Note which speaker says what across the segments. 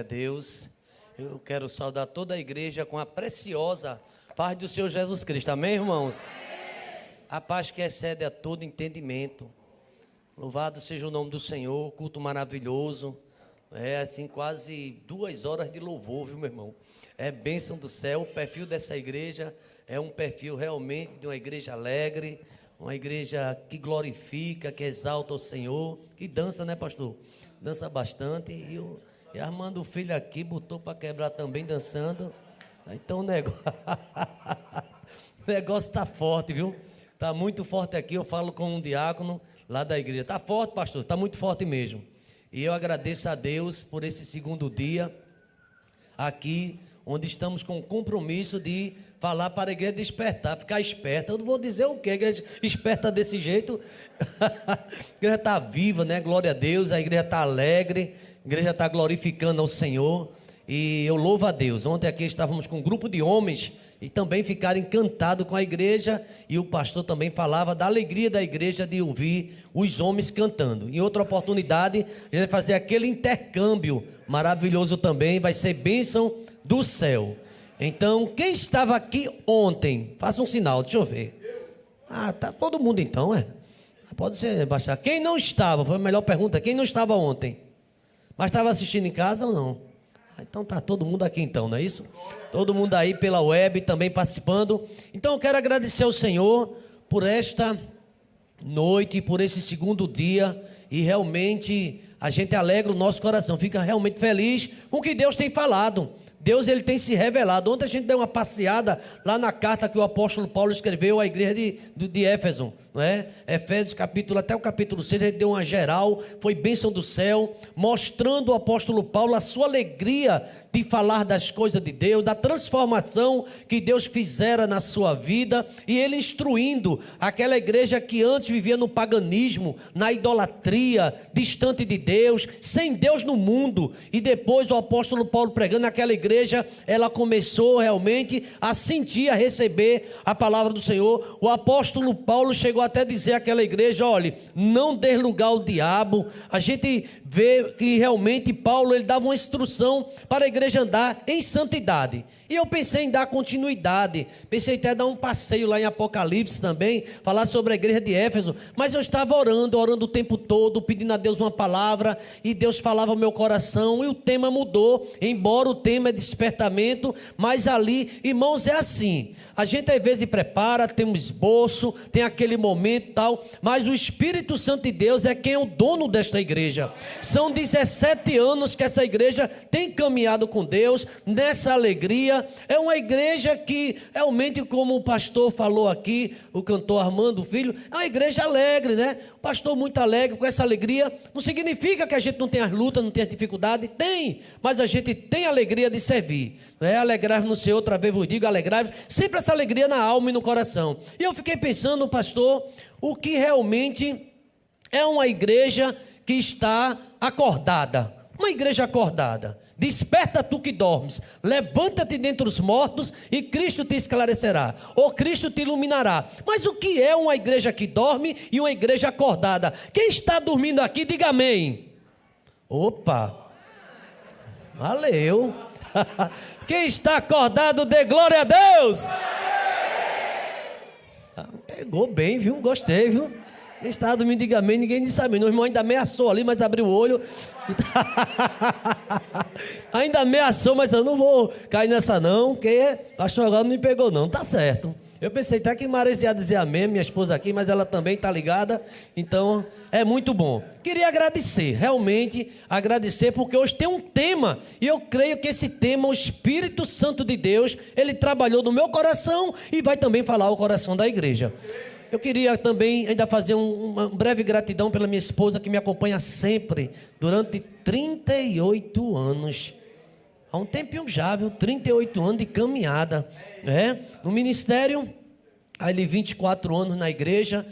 Speaker 1: Deus. Eu quero saudar toda a igreja com a preciosa paz do Senhor Jesus Cristo. Amém, irmãos? A paz que excede a todo entendimento. Louvado seja o nome do Senhor, culto maravilhoso. É assim, quase 2 horas de louvor, viu, meu irmão? É bênção do céu. O perfil dessa igreja é um perfil realmente de uma igreja alegre, uma igreja que glorifica, que exalta o Senhor, que dança, né, pastor? Dança bastante. E Armando, o filho aqui, botou para quebrar também, dançando. Então o negócio está forte, viu? Está muito forte aqui. Eu falo com um diácono lá da igreja. Está forte, pastor? Está muito forte mesmo. E eu agradeço a Deus por esse segundo dia aqui, onde estamos com o compromisso de falar para a igreja despertar, ficar esperta. Eu não vou dizer o quê? A igreja esperta desse jeito. A igreja está viva, né? Glória a Deus. A igreja está alegre. A igreja está glorificando ao Senhor. E eu louvo a Deus. Ontem aqui estávamos com um grupo de homens e também ficaram encantados com a igreja. E o pastor também falava da alegria da igreja de ouvir os homens cantando. Em outra oportunidade, a gente vai fazer aquele intercâmbio maravilhoso também. Vai ser bênção do céu. Então, quem estava aqui ontem? Faça um sinal, deixa eu ver. Ah, tá todo mundo então, é? Pode ser baixar. Quem não estava? Foi a melhor pergunta. Quem não estava ontem? Mas estava assistindo em casa ou não? Então está todo mundo aqui então, não é isso? Todo mundo aí pela web também participando. Então eu quero agradecer ao Senhor por esta noite, por esse segundo dia. E realmente a gente alegra o nosso coração, fica realmente feliz com o que Deus tem falado. Deus, ele tem se revelado. Ontem a gente deu uma passeada lá na carta que o apóstolo Paulo escreveu à igreja de Éfeso, não é? Efésios capítulo, até o capítulo 6, a gente deu uma geral, foi bênção do céu, mostrando o apóstolo Paulo a sua alegria de falar das coisas de Deus, da transformação que Deus fizera na sua vida, e ele instruindo aquela igreja que antes vivia no paganismo, na idolatria, distante de Deus, sem Deus no mundo. E depois o apóstolo Paulo pregando naquela igreja, ela começou realmente a sentir, a receber a palavra do Senhor. O apóstolo Paulo chegou até a dizer àquela igreja: olhe, não dê lugar ao diabo. A gente vê que realmente Paulo, ele dava uma instrução para a igreja andar em santidade. E eu pensei em dar continuidade, pensei até dar um passeio lá em Apocalipse também, falar sobre a igreja de Éfeso, mas eu estava orando o tempo todo, pedindo a Deus uma palavra, e Deus falava ao meu coração, e o tema mudou, embora o tema é despertamento, mas ali, irmãos, é assim, a gente às vezes prepara, tem um esboço, tem aquele momento e tal, mas o Espírito Santo de Deus é quem é o dono desta igreja. São 17 anos que essa igreja tem caminhado com Deus, nessa alegria. É uma igreja que realmente, como o pastor falou aqui, o cantor Armando Filho, é uma igreja alegre, né? O pastor muito alegre, com essa alegria. Não significa que a gente não tenha as lutas, não tenha dificuldade, tem, mas a gente tem alegria de servir, né? Alegrar-vos no Senhor, outra vez vos digo, alegrar-vos, sempre essa alegria na alma e no coração. E eu fiquei pensando, pastor, o que realmente é uma igreja que está acordada, uma igreja acordada. Desperta tu que dormes, levanta-te dentre os mortos e Cristo te esclarecerá, ou Cristo te iluminará. Mas o que é uma igreja que dorme e uma igreja acordada? Quem está dormindo aqui, diga amém. Opa, valeu. Quem está acordado, dê glória a Deus. Pegou bem, viu? Gostei, viu? Quem estava dormindo, diga amém. Ninguém disse amém. O irmão ainda ameaçou ali, mas abriu o olho. Ainda ameaçou, mas eu não vou cair nessa não, porque pastor agora não me pegou não, tá certo. Eu pensei até que Maresia ia dizer amém, minha esposa aqui, mas ela também está ligada, então é muito bom. Queria agradecer, realmente agradecer, porque hoje tem um tema, e eu creio que esse tema, o Espírito Santo de Deus, ele trabalhou no meu coração e vai também falar ao coração da igreja. Eu queria também ainda fazer uma breve gratidão pela minha esposa, que me acompanha sempre, durante 38 anos. Há um tempinho já, viu? 38 anos de caminhada, né? No ministério, aí 24 anos na igreja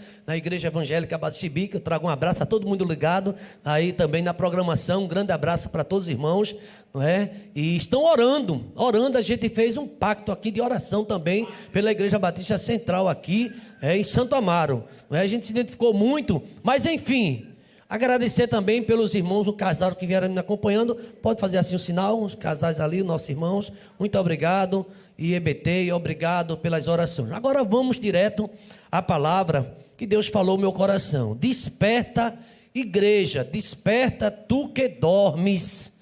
Speaker 1: evangélica Batixibica. Eu trago um abraço a todo mundo ligado, aí também na programação, um grande abraço para todos os irmãos, não é? E estão orando, a gente fez um pacto aqui de oração também, pela Igreja Batista Central aqui, em Santo Amaro, não é? A gente se identificou muito, mas enfim, Agradecer também pelos irmãos, o casal que vieram me acompanhando. Pode fazer assim o sinal, os casais ali, nossos irmãos. Muito obrigado, IEBT, e obrigado pelas orações. Agora vamos direto à palavra que Deus falou no meu coração. Desperta, igreja, desperta tu que dormes.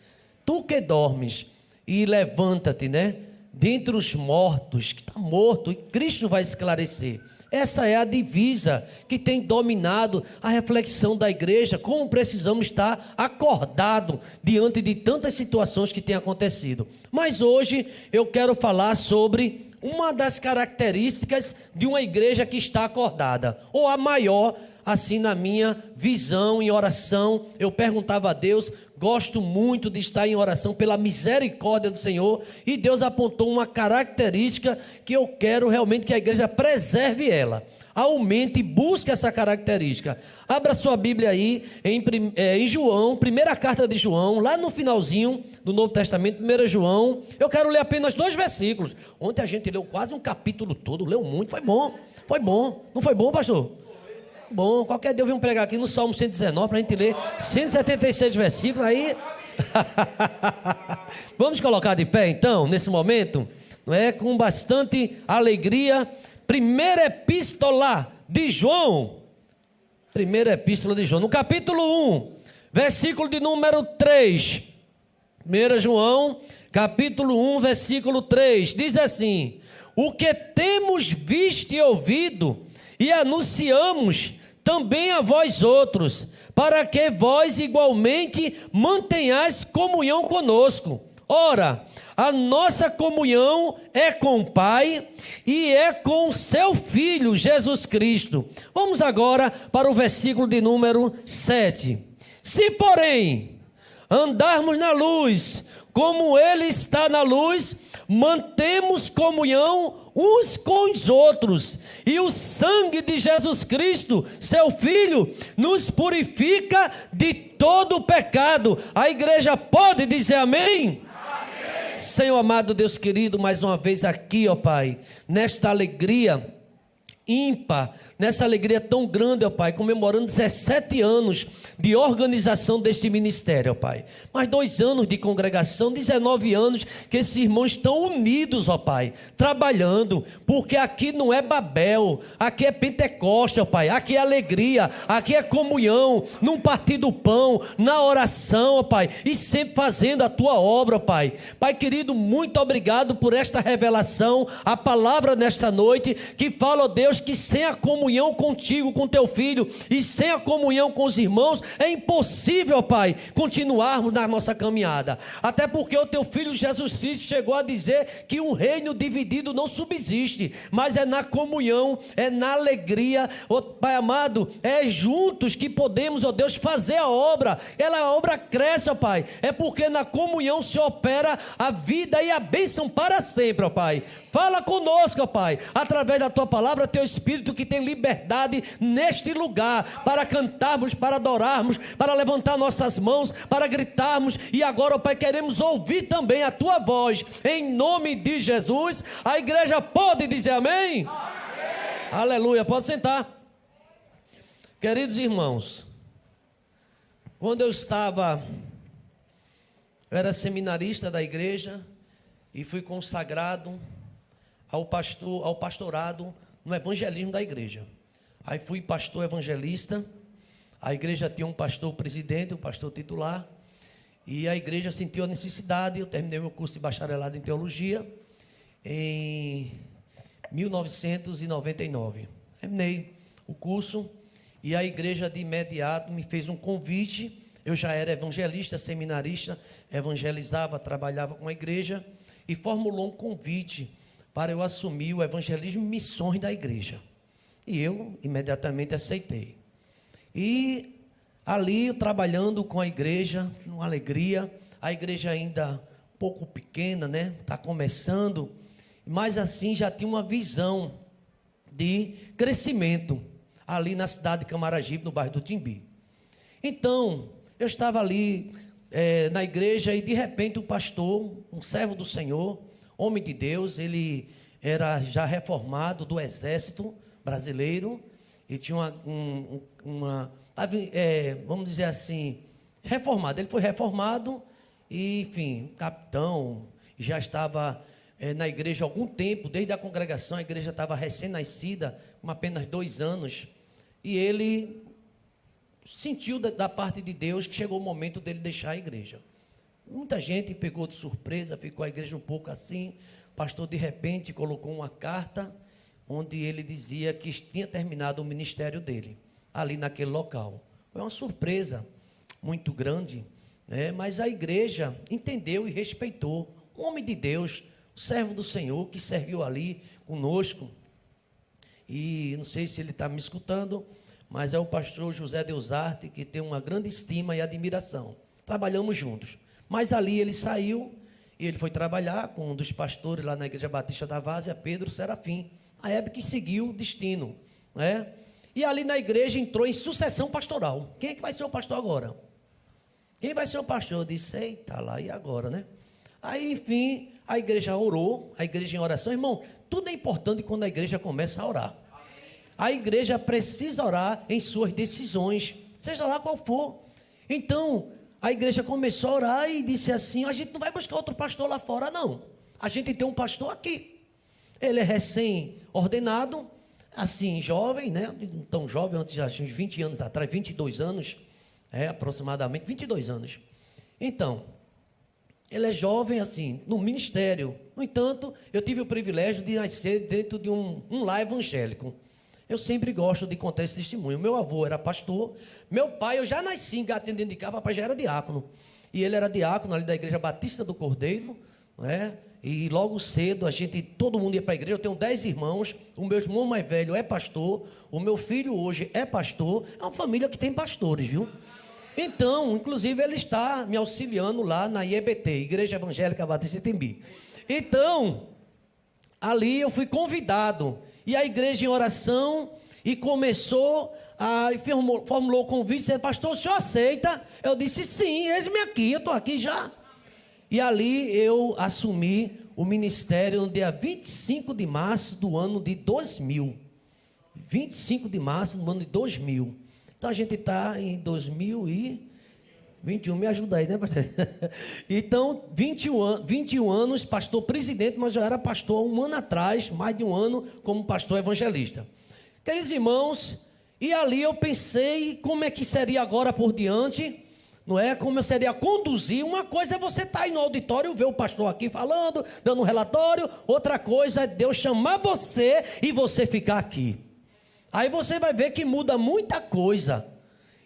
Speaker 1: Tu que dormes. E levanta-te, né? Dentre os mortos, que está morto, e Cristo vai esclarecer. Essa é a divisa que tem dominado a reflexão da igreja, como precisamos estar acordados diante de tantas situações que têm acontecido. Mas hoje eu quero falar sobre uma das características de uma igreja que está acordada, ou a maior, assim na minha visão, em oração. Eu perguntava a Deus, gosto muito de estar em oração pela misericórdia do Senhor, e Deus apontou uma característica que eu quero realmente que a igreja preserve ela, aumente e busque essa característica. Abra sua Bíblia aí em João, primeira carta de João, lá no finalzinho do Novo Testamento, 1 João. Eu quero ler apenas 2 versículos. Ontem a gente leu quase um capítulo todo, leu muito, foi bom, não foi bom, pastor? Bom, qualquer dia eu venho pregar aqui no Salmo 119 para a gente ler 176 versículos aí. Vamos colocar de pé então, nesse momento, não é? Com bastante alegria. Primeira epístola de João, no capítulo 1, versículo de número 3. 1 João, capítulo 1, versículo 3, diz assim: o que temos visto e ouvido e anunciamos também a vós outros, para que vós igualmente mantenhais comunhão conosco. Ora, a nossa comunhão é com o Pai e é com o seu Filho, Jesus Cristo. Vamos agora para o versículo de número 7. Se, porém, andarmos na luz, como Ele está na luz, mantemos comunhão uns com os outros, e o sangue de Jesus Cristo, seu Filho, nos purifica de todo o pecado. A igreja pode dizer amém? Amém. Senhor amado, Deus querido, mais uma vez aqui, ó Pai, nesta alegria ímpar, nessa alegria tão grande, ó Pai, comemorando 17 anos de organização deste ministério, ó Pai, mais 2 anos de congregação, 19 anos que esses irmãos estão unidos, ó Pai, trabalhando, porque aqui não é Babel, aqui é Pentecoste, ó Pai, aqui é alegria, aqui é comunhão, num partir do pão, na oração, ó Pai, e sempre fazendo a Tua obra, ó Pai. Pai querido, muito obrigado por esta revelação, a palavra nesta noite, que fala, ó Deus, que sem a comunhão contigo, com teu filho, e sem a comunhão com os irmãos, é impossível, Pai, continuarmos na nossa caminhada, até porque o teu filho Jesus Cristo chegou a dizer que um reino dividido não subsiste, mas é na comunhão, é na alegria, ó Pai amado, é juntos que podemos, ó Deus, fazer a obra cresce, ó Pai, é porque na comunhão se opera a vida e a bênção para sempre, ó Pai. Fala conosco, ó Pai, através da Tua palavra, Teu Espírito que tem liberdade neste lugar, para cantarmos, para adorarmos, para levantar nossas mãos, para gritarmos, e agora, ó Pai, queremos ouvir também a Tua voz, em nome de Jesus. A igreja pode dizer amém? Amém. Aleluia, pode sentar. Queridos irmãos, quando eu era seminarista da igreja, e fui consagrado ao pastorado no evangelismo da igreja. Aí fui pastor evangelista, a igreja tinha um pastor presidente, um pastor titular, e a igreja sentiu a necessidade. Eu terminei meu curso de bacharelado em teologia em 1999. Terminei o curso e a igreja de imediato me fez um convite. Eu já era evangelista, seminarista, evangelizava, trabalhava com a igreja, e formulou um convite para eu assumir o evangelismo e missões da igreja. E eu imediatamente aceitei. E ali, eu trabalhando com a igreja, uma alegria, a igreja ainda um pouco pequena, né? Está começando, mas assim já tinha uma visão de crescimento ali na cidade de Camaragibe, no bairro do Timbi. Então, eu estava ali na igreja, e de repente o pastor, um servo do Senhor, homem de Deus, ele era já reformado do exército brasileiro, Ele tinha vamos dizer assim, reformado. Ele foi reformado e, enfim, capitão, já estava na igreja há algum tempo, desde a congregação. A igreja estava recém-nascida, com apenas 2 anos, e ele sentiu da parte de Deus que chegou o momento dele deixar a igreja. Muita gente pegou de surpresa, ficou a igreja um pouco assim. O pastor, de repente, colocou uma carta onde ele dizia que tinha terminado o ministério dele, ali naquele local. Foi uma surpresa muito grande, né? Mas a igreja entendeu e respeitou. Um homem de Deus, o servo do Senhor, que serviu ali conosco. E não sei se ele está me escutando, mas é o pastor José Deusarte, que tem uma grande estima e admiração. Trabalhamos juntos. Mas ali ele saiu e ele foi trabalhar com um dos pastores lá na Igreja Batista da Várzea, Pedro Serafim. A época que seguiu o destino, né? E ali na igreja entrou em sucessão pastoral. Quem é que vai ser o pastor agora? Quem vai ser o pastor? Eu disse, eita lá, e agora, né? Aí, enfim, a igreja orou, a igreja em oração. Irmão, tudo é importante quando a igreja começa a orar. A igreja precisa orar em suas decisões, seja lá qual for. Então, a igreja começou a orar e disse assim, a gente não vai buscar outro pastor lá fora, não. A gente tem um pastor aqui. Ele é recém-ordenado, assim, jovem, né? Não tão jovem, antes já tinha uns 20 anos atrás, 22 anos, aproximadamente, 22 anos. Então, ele é jovem, assim, no ministério. No entanto, eu tive o privilégio de nascer dentro de um lar evangélico. Eu sempre gosto de contar esse testemunho. Meu avô era pastor, meu pai, eu já nasci engatando dentro de casa, papai já era diácono. E ele era diácono ali da Igreja Batista do Cordeiro, né? E logo cedo, todo mundo ia para a igreja. Eu tenho 10 irmãos, o meu irmão mais velho é pastor, o meu filho hoje é pastor. É uma família que tem pastores, viu? Então, inclusive, ele está me auxiliando lá na IEBT, Igreja Evangélica Batista Itembi. Então, ali eu fui convidado, e a igreja em oração, e começou, formulou o convite, disse, pastor, o senhor aceita? Eu disse, sim, eis-me aqui, eu estou aqui já. E ali eu assumi o ministério no dia 25 de março do ano de 2000. 25 de março do ano de 2000. Então a gente está em 2021, me ajuda aí, né, pastor? Então, 21 anos, pastor presidente, mas já era pastor há um ano atrás, mais de um ano, como pastor evangelista. Queridos irmãos, e ali eu pensei como é que seria agora por diante. Não é? Como eu seria conduzir. Uma coisa é você estar aí no auditório, ver o pastor aqui falando, dando um relatório. Outra coisa é Deus chamar você e você ficar aqui. Aí você vai ver que muda muita coisa.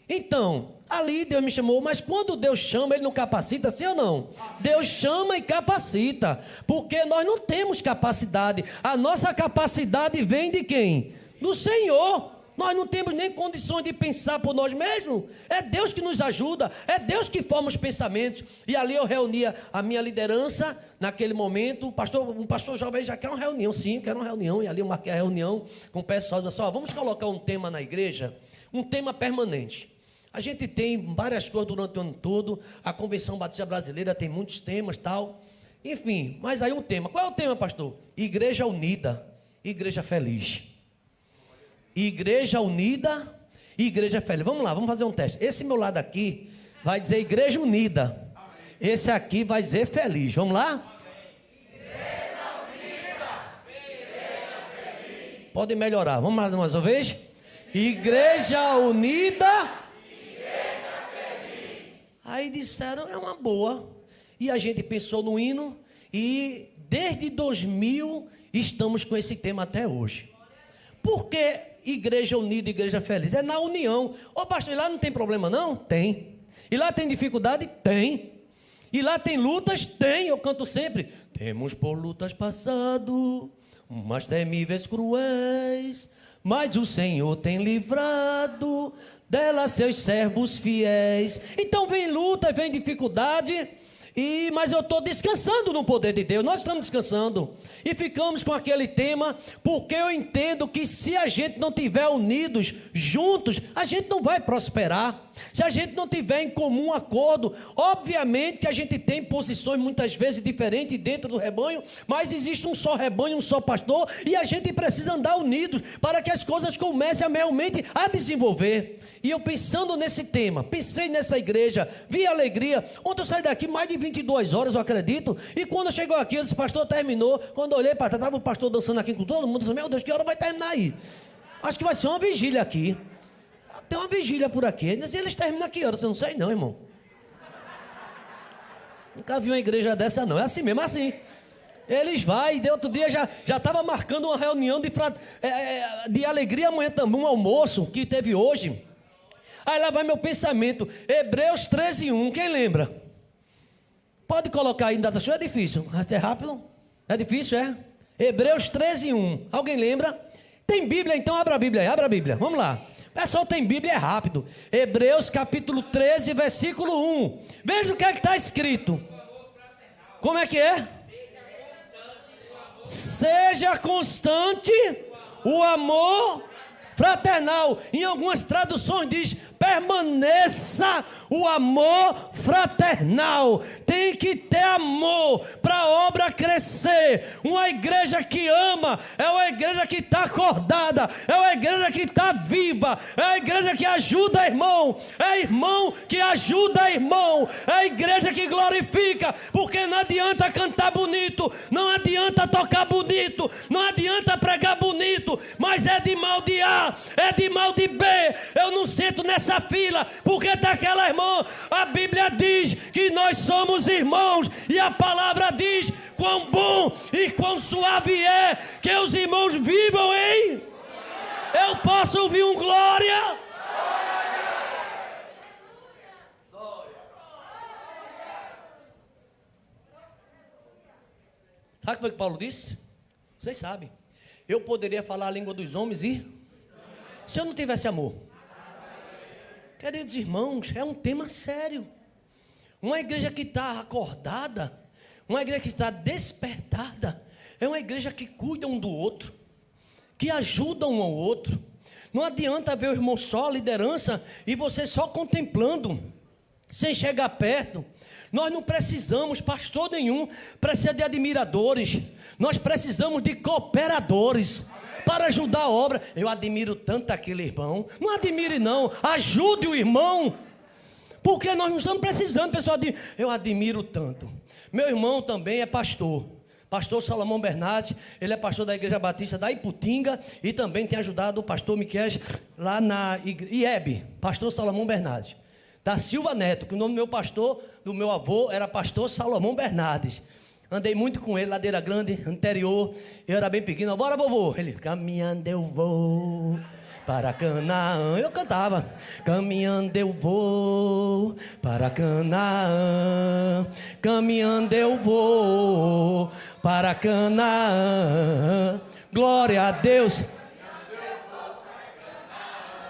Speaker 1: Então, ali Deus me chamou, mas quando Deus chama, Ele não capacita, sim ou não? Deus chama e capacita, porque nós não temos capacidade. A nossa capacidade vem de quem? Do Senhor. Nós não temos nem condições de pensar por nós mesmos. É Deus que nos ajuda, é Deus que forma os pensamentos. E ali eu reunia a minha liderança, naquele momento. Um pastor jovem já quer uma reunião, sim, quer uma reunião. E ali eu marquei a reunião com o pessoal, disse, vamos colocar um tema na igreja, um tema permanente. A gente tem várias coisas durante o ano todo, a Convenção Batista Brasileira tem muitos temas, tal. Enfim, mas aí um tema. Qual é o tema, pastor? Igreja unida, igreja feliz. Igreja unida, igreja feliz. Vamos lá, vamos fazer um teste. Esse meu lado aqui vai dizer igreja unida. Esse aqui vai dizer feliz. Vamos lá? Igreja unida, igreja feliz. Pode melhorar. Vamos lá mais uma vez? Igreja unida, igreja feliz. Aí disseram, é uma boa. E a gente pensou no hino e desde 2000 estamos com esse tema até hoje. Por que igreja unida, igreja feliz? É na união. Ô pastor, e lá não tem problema não? Tem. E lá tem dificuldade? Tem. E lá tem lutas? Tem. Eu canto sempre. Temos por lutas passado, umas temíveis cruéis, mas o Senhor tem livrado delas seus servos fiéis. Então vem luta, vem dificuldade. Mas eu estou descansando no poder de Deus. Nós estamos descansando. E ficamos com aquele tema, porque eu entendo que se a gente não estiver unidos, juntos, a gente não vai prosperar. Se a gente não tiver em comum acordo, obviamente que a gente tem posições muitas vezes diferentes dentro do rebanho, mas existe um só rebanho, um só pastor, e a gente precisa andar unidos para que as coisas comecem realmente a desenvolver. E eu pensando nesse tema, pensei nessa igreja, vi a alegria. Ontem eu saí daqui mais de 22 horas, eu acredito, e quando chegou aqui, eu disse, pastor, terminou. Quando eu olhei para trás, estava o pastor dançando aqui com todo mundo, eu disse, meu Deus, que hora vai terminar aí? Acho que vai ser uma vigília aqui. Tem uma vigília por aqui. Eles terminam aqui, eu não sei não, irmão. Nunca vi uma igreja dessa não, é assim mesmo, assim. Eles vão, e de outro dia já estava marcando uma reunião de alegria amanhã também, um almoço que teve hoje. Aí lá vai meu pensamento, Hebreus 13:1, quem lembra? Pode colocar aí em data show, é difícil, é rápido, é difícil, é? Hebreus 13:1, alguém lembra? Tem Bíblia então, abra a Bíblia aí, abra a Bíblia, vamos lá. Pessoal, tem Bíblia, é rápido. Hebreus capítulo 13, versículo 1. Veja o que é que está escrito. Como é que é? Seja constante o amor fraternal. Em algumas traduções diz, permaneça o amor fraternal. Tem que ter amor para a obra crescer. Uma igreja que ama é uma igreja que está acordada, é uma igreja que está viva, é a igreja que ajuda irmão, é irmão que ajuda irmão, é a igreja que glorifica, porque não adianta cantar bonito, não adianta tocar bonito, não adianta pregar bonito, mas é de mal de A, é de mal de B. Eu não sento nessa fila porque está aquela irmã. A Bíblia diz que nós somos irmãos, e a palavra diz quão bom e quão suave é que os irmãos vivam em. Eu posso ouvir um glória? Sabe como é que Paulo disse? Vocês sabem. Eu poderia falar a língua dos homens e se eu não tivesse amor. Queridos irmãos, é um tema sério. Uma igreja que está acordada, uma igreja que está despertada, é uma igreja que cuida um do outro, que ajuda um ao outro. Não adianta ver o irmão só, a liderança, e você só contemplando, sem chegar perto. Nós não precisamos, pastor nenhum, precisa de admiradores. Nós precisamos de cooperadores para ajudar a obra. Eu admiro tanto aquele irmão. Não admire não, ajude o irmão, porque nós não estamos precisando, pessoal. Eu admiro tanto. Meu irmão também é pastor Salomão Bernardes. Ele é pastor da Igreja Batista da Iputinga e também tem ajudado o pastor Miquel lá na IEB, pastor Salomão Bernardes da Silva Neto, que o nome do meu pastor, do meu avô, era pastor Salomão Bernardes. Andei muito com ele, Ladeira Grande, anterior. Eu era bem pequeno. Bora, vovô. Ele, caminhando eu vou para Canaã. Eu cantava. Caminhando eu vou para Canaã. Caminhando eu vou para Canaã. Glória a Deus.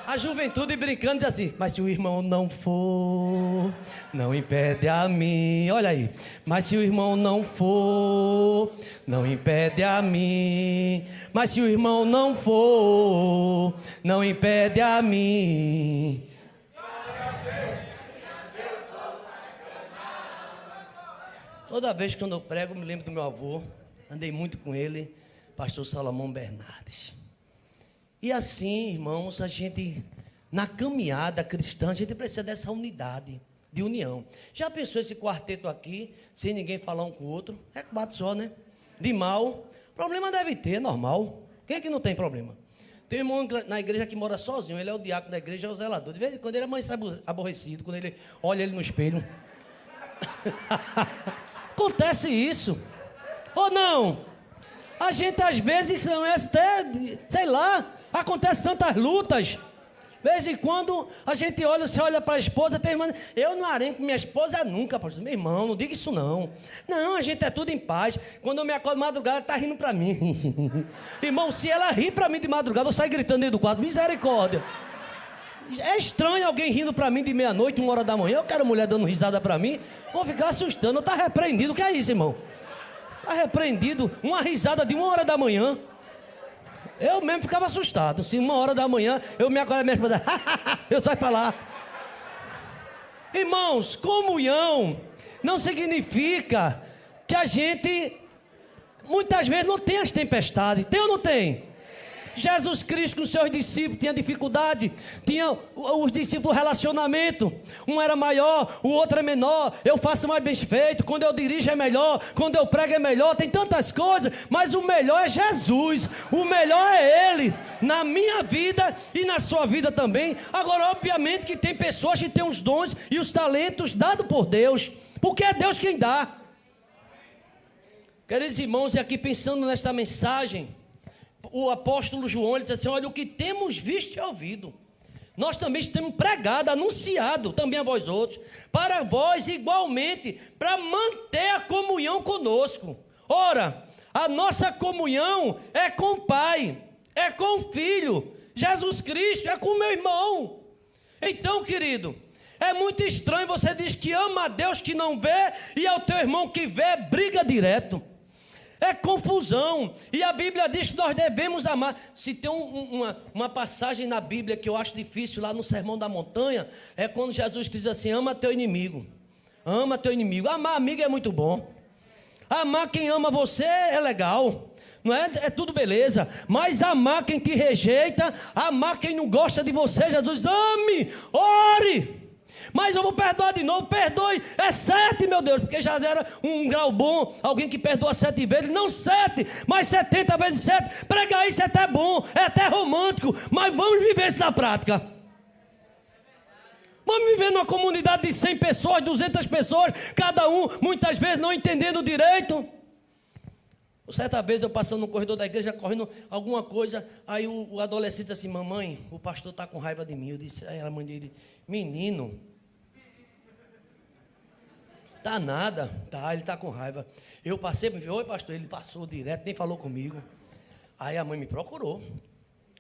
Speaker 1: A juventude brincando diz assim, mas se o irmão não for, não impede a mim. Olha aí, mas se o irmão não for, não impede a mim. Mas se o irmão não for, não impede a mim. Toda vez que eu prego, me lembro do meu avô. Andei muito com ele, pastor Salomão Bernardes. E assim, irmãos, a gente, na caminhada cristã, a gente precisa dessa unidade, de união. Já pensou esse quarteto aqui, sem ninguém falar um com o outro? É quatro só, né? De mal. Problema deve ter, normal. Quem é que não tem problema? Tem um irmão na igreja que mora sozinho, ele é o diácono da igreja, é o zelador. De vez em quando ele amanhece aborrecido, quando ele olha ele no espelho. Acontece isso. Ou não? A gente às vezes conhece até, sei lá, acontece tantas lutas. De vez em quando a gente olha, você olha para a esposa, tem irmã, eu não arenco minha esposa nunca, pastor. Meu irmão, não diga isso não. Não, a gente é tudo em paz. Quando eu me acordo de madrugada, ela está rindo para mim. Irmão, se ela ri para mim de madrugada, eu saio gritando dentro do quarto, misericórdia.
Speaker 2: É estranho alguém rindo para mim de meia-noite, 1 hora da manhã. Eu quero mulher dando risada para mim. Vou ficar assustando. Tá repreendido. O que é isso, irmão? Tá repreendido. Uma risada de 1 hora da manhã. Eu mesmo ficava assustado. Se 1 hora da manhã eu me acordo, minha esposa, eu saio para lá. Irmãos, comunhão não significa que a gente muitas vezes não tem as tempestades. Tem ou não tem? Jesus Cristo com os seus discípulos tinha dificuldade, tinha os discípulos relacionamento, um era maior, o outro é menor, eu faço mais bem feito, quando eu dirijo é melhor, quando eu prego é melhor, tem tantas coisas, mas o melhor é Jesus, o melhor é Ele, na minha vida e na sua vida também. Agora, obviamente que tem pessoas que têm os dons e os talentos dados por Deus, porque é Deus quem dá. Queridos irmãos, e aqui pensando nesta mensagem, o apóstolo João, ele diz assim, olha, o que temos visto e ouvido, nós também temos pregado, anunciado também a vós outros, para vós igualmente, para manter a comunhão conosco. Ora, a nossa comunhão é com o Pai, é com o Filho, Jesus Cristo, é com o meu irmão. Então, querido, é muito estranho você diz que ama a Deus que não vê, e ao teu irmão que vê, briga direto. É confusão, e a Bíblia diz que nós devemos amar. Se tem uma passagem na Bíblia que eu acho difícil, lá no Sermão da Montanha, é quando Jesus diz assim, ama teu inimigo. Ama teu inimigo. Amar amigo é muito bom. Amar quem ama você é legal, não é? É tudo beleza. Mas amar quem te rejeita, amar quem não gosta de você, Jesus, ame, ore. Mas eu vou perdoar de novo, perdoe, é 7, meu Deus, porque já era um grau bom, alguém que perdoa 7 vezes, não 7, mas 70 vezes 7, pregar isso é até bom, é até romântico, mas vamos viver isso na prática. Vamos viver numa comunidade de 100 pessoas, 200 pessoas, cada um, muitas vezes não entendendo direito. Certa vez eu passando no corredor da igreja, correndo alguma coisa, aí o adolescente disse assim, mamãe, o pastor está com raiva de mim. Eu disse, aí a mãe dele, menino, tá nada, tá, ele tá com raiva. Eu passei, me falei, oi pastor, ele passou direto, nem falou comigo. Aí a mãe me procurou,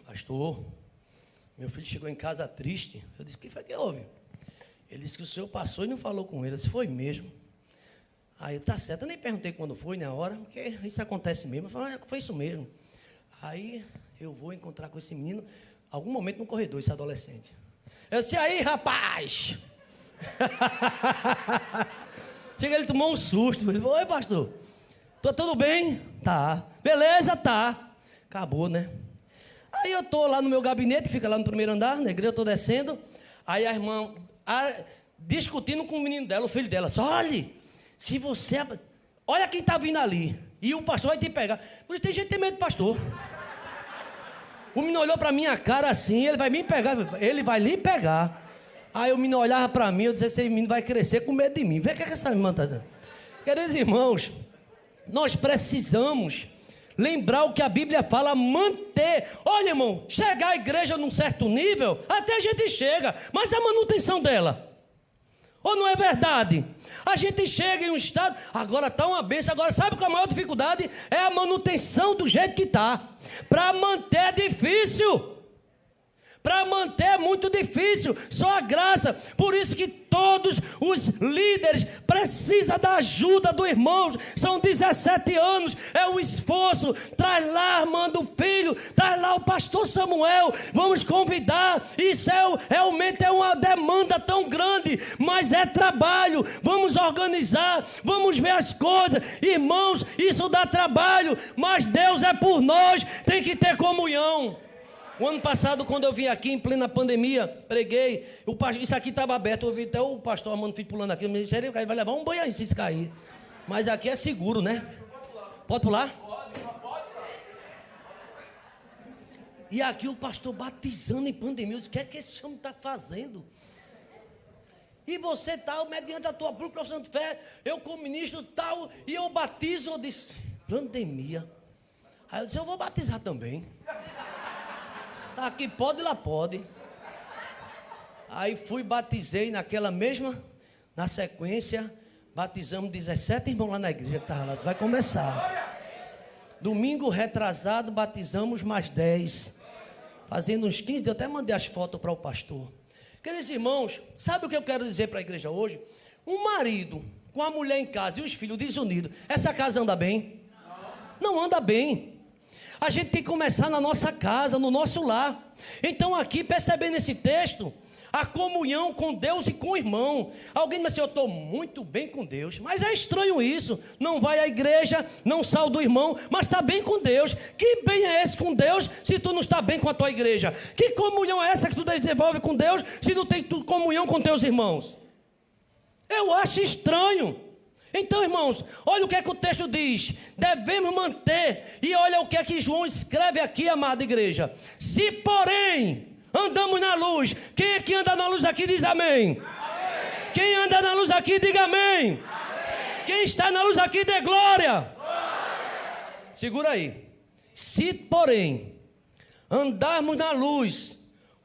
Speaker 2: pastor, meu filho chegou em casa triste. Eu disse, o que foi que houve? Ele disse que o senhor passou e não falou com ele. Eu disse, foi mesmo. Aí, tá certo, eu nem perguntei quando foi, na hora, porque isso acontece mesmo. Eu falei, foi isso mesmo. Aí, eu vou encontrar com esse menino, algum momento no corredor, esse adolescente. Eu disse, aí, rapaz! Chega, ele tomou um susto. Ele falou, oi, pastor, tá tudo bem? Tá. Beleza, tá. Acabou, né? Aí eu tô lá no meu gabinete, fica lá no primeiro andar, na igreja, eu tô descendo. Aí a irmã, discutindo com o menino dela, o filho dela, olha, se você... Olha quem tá vindo ali. E o pastor vai te pegar. Por isso tem gente que tem medo do pastor. O menino olhou pra minha cara assim, ele vai me pegar, ele vai lhe pegar. Aí o menino olhava para mim, eu disse, esse menino vai crescer com medo de mim. Vê o que essa irmã está dizendo. Queridos irmãos, nós precisamos lembrar o que a Bíblia fala, manter. Olha, irmão, chegar à igreja num certo nível, até a gente chega, mas a manutenção dela. Ou não é verdade? A gente chega em um estado, agora está uma bênção, agora sabe qual é a maior dificuldade? É a manutenção do jeito que está. Para manter é difícil. Para manter é muito difícil, só a graça. Por isso que todos os líderes precisam da ajuda do irmão. São 17 anos, é um esforço. Traz lá, manda o filho, traz lá o pastor Samuel. Vamos convidar. Isso realmente é uma demanda tão grande, mas é trabalho. Vamos organizar, vamos ver as coisas. Irmãos, isso dá trabalho, mas Deus é por nós, tem que ter comunhão. O ano passado, quando eu vim aqui, em plena pandemia, preguei, isso aqui estava aberto, eu vi até o pastor Armando Filho pulando aqui, me disse, ele vai levar um banho aí se cair. Mas aqui é seguro, né? Pode pular? Pode. E aqui o pastor batizando em pandemia, eu disse, o que é que esse homem está fazendo? E você tal, mediante a tua profissão de fé, eu como ministro tal, e eu batizo, eu disse, pandemia. Aí eu disse, eu vou batizar também. Aqui pode, lá pode. Aí fui, batizei naquela mesma, na sequência, batizamos 17 irmãos lá na igreja que estava lá. Vai começar. Domingo retrasado, batizamos mais 10. Fazendo uns 15, eu até mandei as fotos para o pastor. Queridos irmãos, sabe o que eu quero dizer para a igreja hoje? Um marido com a mulher em casa e os filhos desunidos, essa casa anda bem? Não anda bem. A gente tem que começar na nossa casa, no nosso lar. Então aqui, percebendo esse texto, a comunhão com Deus e com o irmão. Alguém diz assim, eu estou muito bem com Deus. Mas é estranho isso. Não vai à igreja, não salva o irmão, mas está bem com Deus. Que bem é esse com Deus se tu não está bem com a tua igreja? Que comunhão é essa que tu desenvolve com Deus se não tem comunhão com teus irmãos? Eu acho estranho. Então, irmãos, olha o que é que o texto diz. Devemos manter. E olha o que é que João escreve aqui, amada igreja. Se porém andamos na luz. Quem é que anda na luz aqui diz amém. Amém. Quem anda na luz aqui diga amém. Amém. Quem está na luz aqui dê glória. Glória. Segura aí. Se porém andarmos na luz,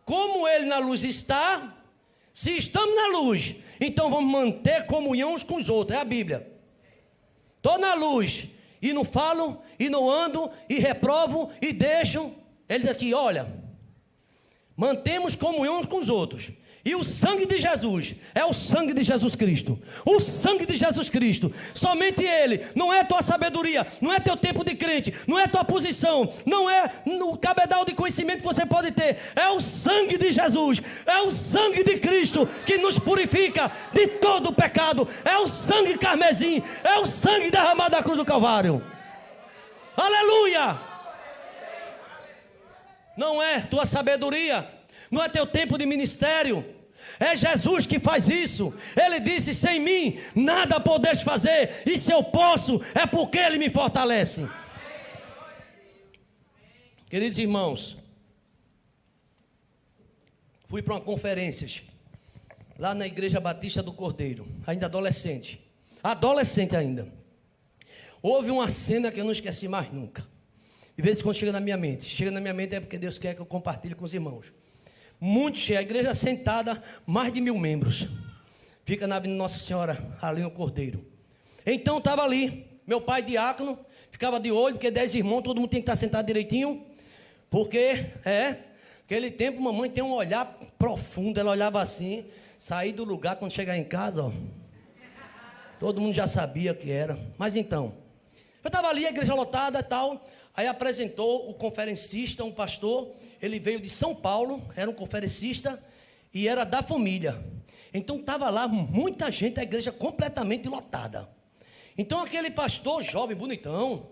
Speaker 2: como ele na luz está, se estamos na luz, então vamos manter comunhão uns com os outros. É a Bíblia. Estou na luz e não falo, e não ando, e reprovo, e deixo. Ele diz aqui, olha, mantemos comunhão uns com os outros. E o sangue de Jesus é o sangue de Jesus Cristo. O sangue de Jesus Cristo, somente Ele. Não é tua sabedoria, não é teu tempo de crente, não é tua posição, não é no cabedal de conhecimento que você pode ter. É o sangue de Jesus, é o sangue de Cristo que nos purifica de todo o pecado. É o sangue carmesim, é o sangue derramado da cruz do Calvário. Aleluia! Não é tua sabedoria, não é teu tempo de ministério. É Jesus que faz isso. Ele disse, sem mim nada podes fazer. E se eu posso, é porque Ele me fortalece. Queridos irmãos, fui para uma conferência lá na Igreja Batista do Cordeiro, ainda adolescente ainda. Houve uma cena que eu não esqueci mais nunca. De vez em quando chega na minha mente é porque Deus quer que eu compartilhe com os irmãos. Muito cheia, a igreja sentada, mais de 1000 membros. Fica na Avenida Nossa Senhora, ali no Cordeiro. Então estava ali, meu pai diácono, ficava de olho, porque 10 irmãos, todo mundo tem que estar sentado direitinho. Porque, aquele tempo, mamãe tem um olhar profundo, ela olhava assim, saí do lugar, quando chegar em casa, ó, todo mundo já sabia que era. Mas então, eu estava ali, a igreja lotada e tal. Aí apresentou o conferencista, um pastor. Ele veio de São Paulo, era um conferencista e era da família. Então estava lá muita gente, a igreja completamente lotada. Então aquele pastor jovem, bonitão,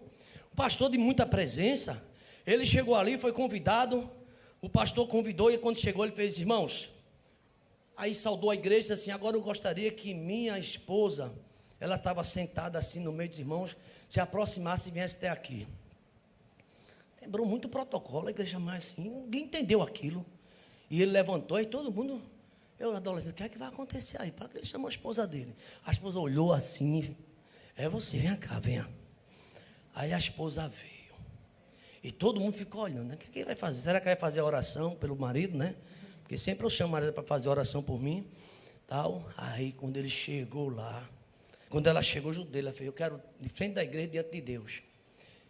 Speaker 2: um pastor de muita presença, ele chegou ali, foi convidado, o pastor convidou e quando chegou ele fez, irmãos, aí saudou a igreja e disse assim, agora eu gostaria que minha esposa, ela estava sentada assim no meio dos irmãos, se aproximasse e viesse até aqui. Lembrou muito o protocolo, a igreja mais assim, ninguém entendeu aquilo. E ele levantou e todo mundo, eu adolescente, o que é que vai acontecer aí? Para que ele chamou a esposa dele. A esposa olhou assim, é você, vem cá, venha. Aí a esposa veio. E todo mundo ficou olhando, né? O que ele vai fazer? Será que vai fazer a oração pelo marido, né? Porque sempre eu chamo a marido para fazer oração por mim. Tal. Aí quando ele chegou lá, quando ela chegou junto dele, ela fez, eu quero, de frente da igreja, diante de Deus,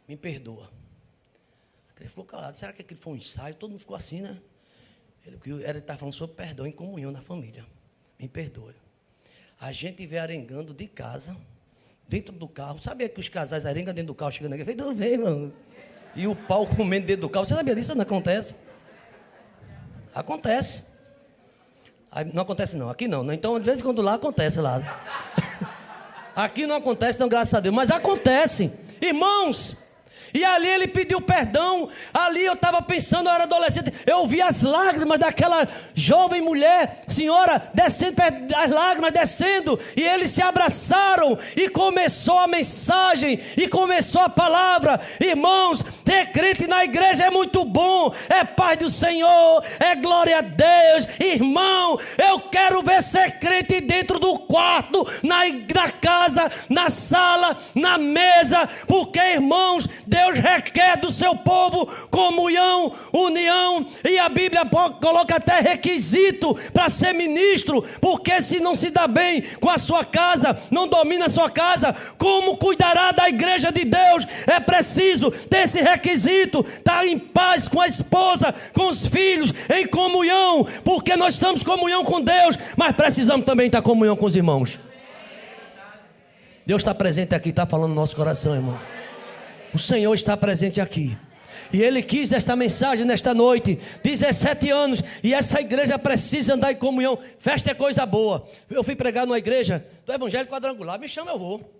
Speaker 2: me perdoa. Ele ficou calado, será que aquilo foi um ensaio? Todo mundo ficou assim, né? Ele estava falando sobre perdão e comunhão na família. Me perdoe. A gente veio arengando de casa, dentro do carro. Sabia que os casais arengam dentro do carro, chegando aqui? Eu falei, tudo bem, mano. E o pau comendo dentro do carro. Você sabia disso? Não acontece? Acontece. Aí, não acontece não, aqui não. Então, de vez em quando lá, acontece lá. Aqui não acontece, não, graças a Deus. Mas acontece. Irmãos... E ali ele pediu perdão. Ali eu estava pensando, eu era adolescente, eu ouvi as lágrimas daquela jovem mulher, senhora, descendo, as lágrimas descendo, e eles se abraçaram, e começou a mensagem, e começou a palavra. Irmãos, ter crente na igreja é muito bom, é paz do Senhor, é glória a Deus. Irmão, eu quero ver ser crente dentro do quarto, na casa, na sala, na mesa, porque, irmãos, Deus Deus requer do seu povo comunhão, união, e a Bíblia coloca até requisito para ser ministro, porque se não se dá bem com a sua casa, não domina a sua casa, como cuidará da igreja de Deus? É preciso ter esse requisito, estar em paz com a esposa, com os filhos, em comunhão, porque nós estamos em comunhão com Deus, mas precisamos também estar em comunhão com os irmãos. Deus está presente aqui, está falando no nosso coração, irmão. O Senhor está presente aqui. E Ele quis esta mensagem nesta noite. 17 anos. E essa igreja precisa andar em comunhão. Festa é coisa boa. Eu fui pregar numa igreja do Evangelho Quadrangular. Me chama, eu vou.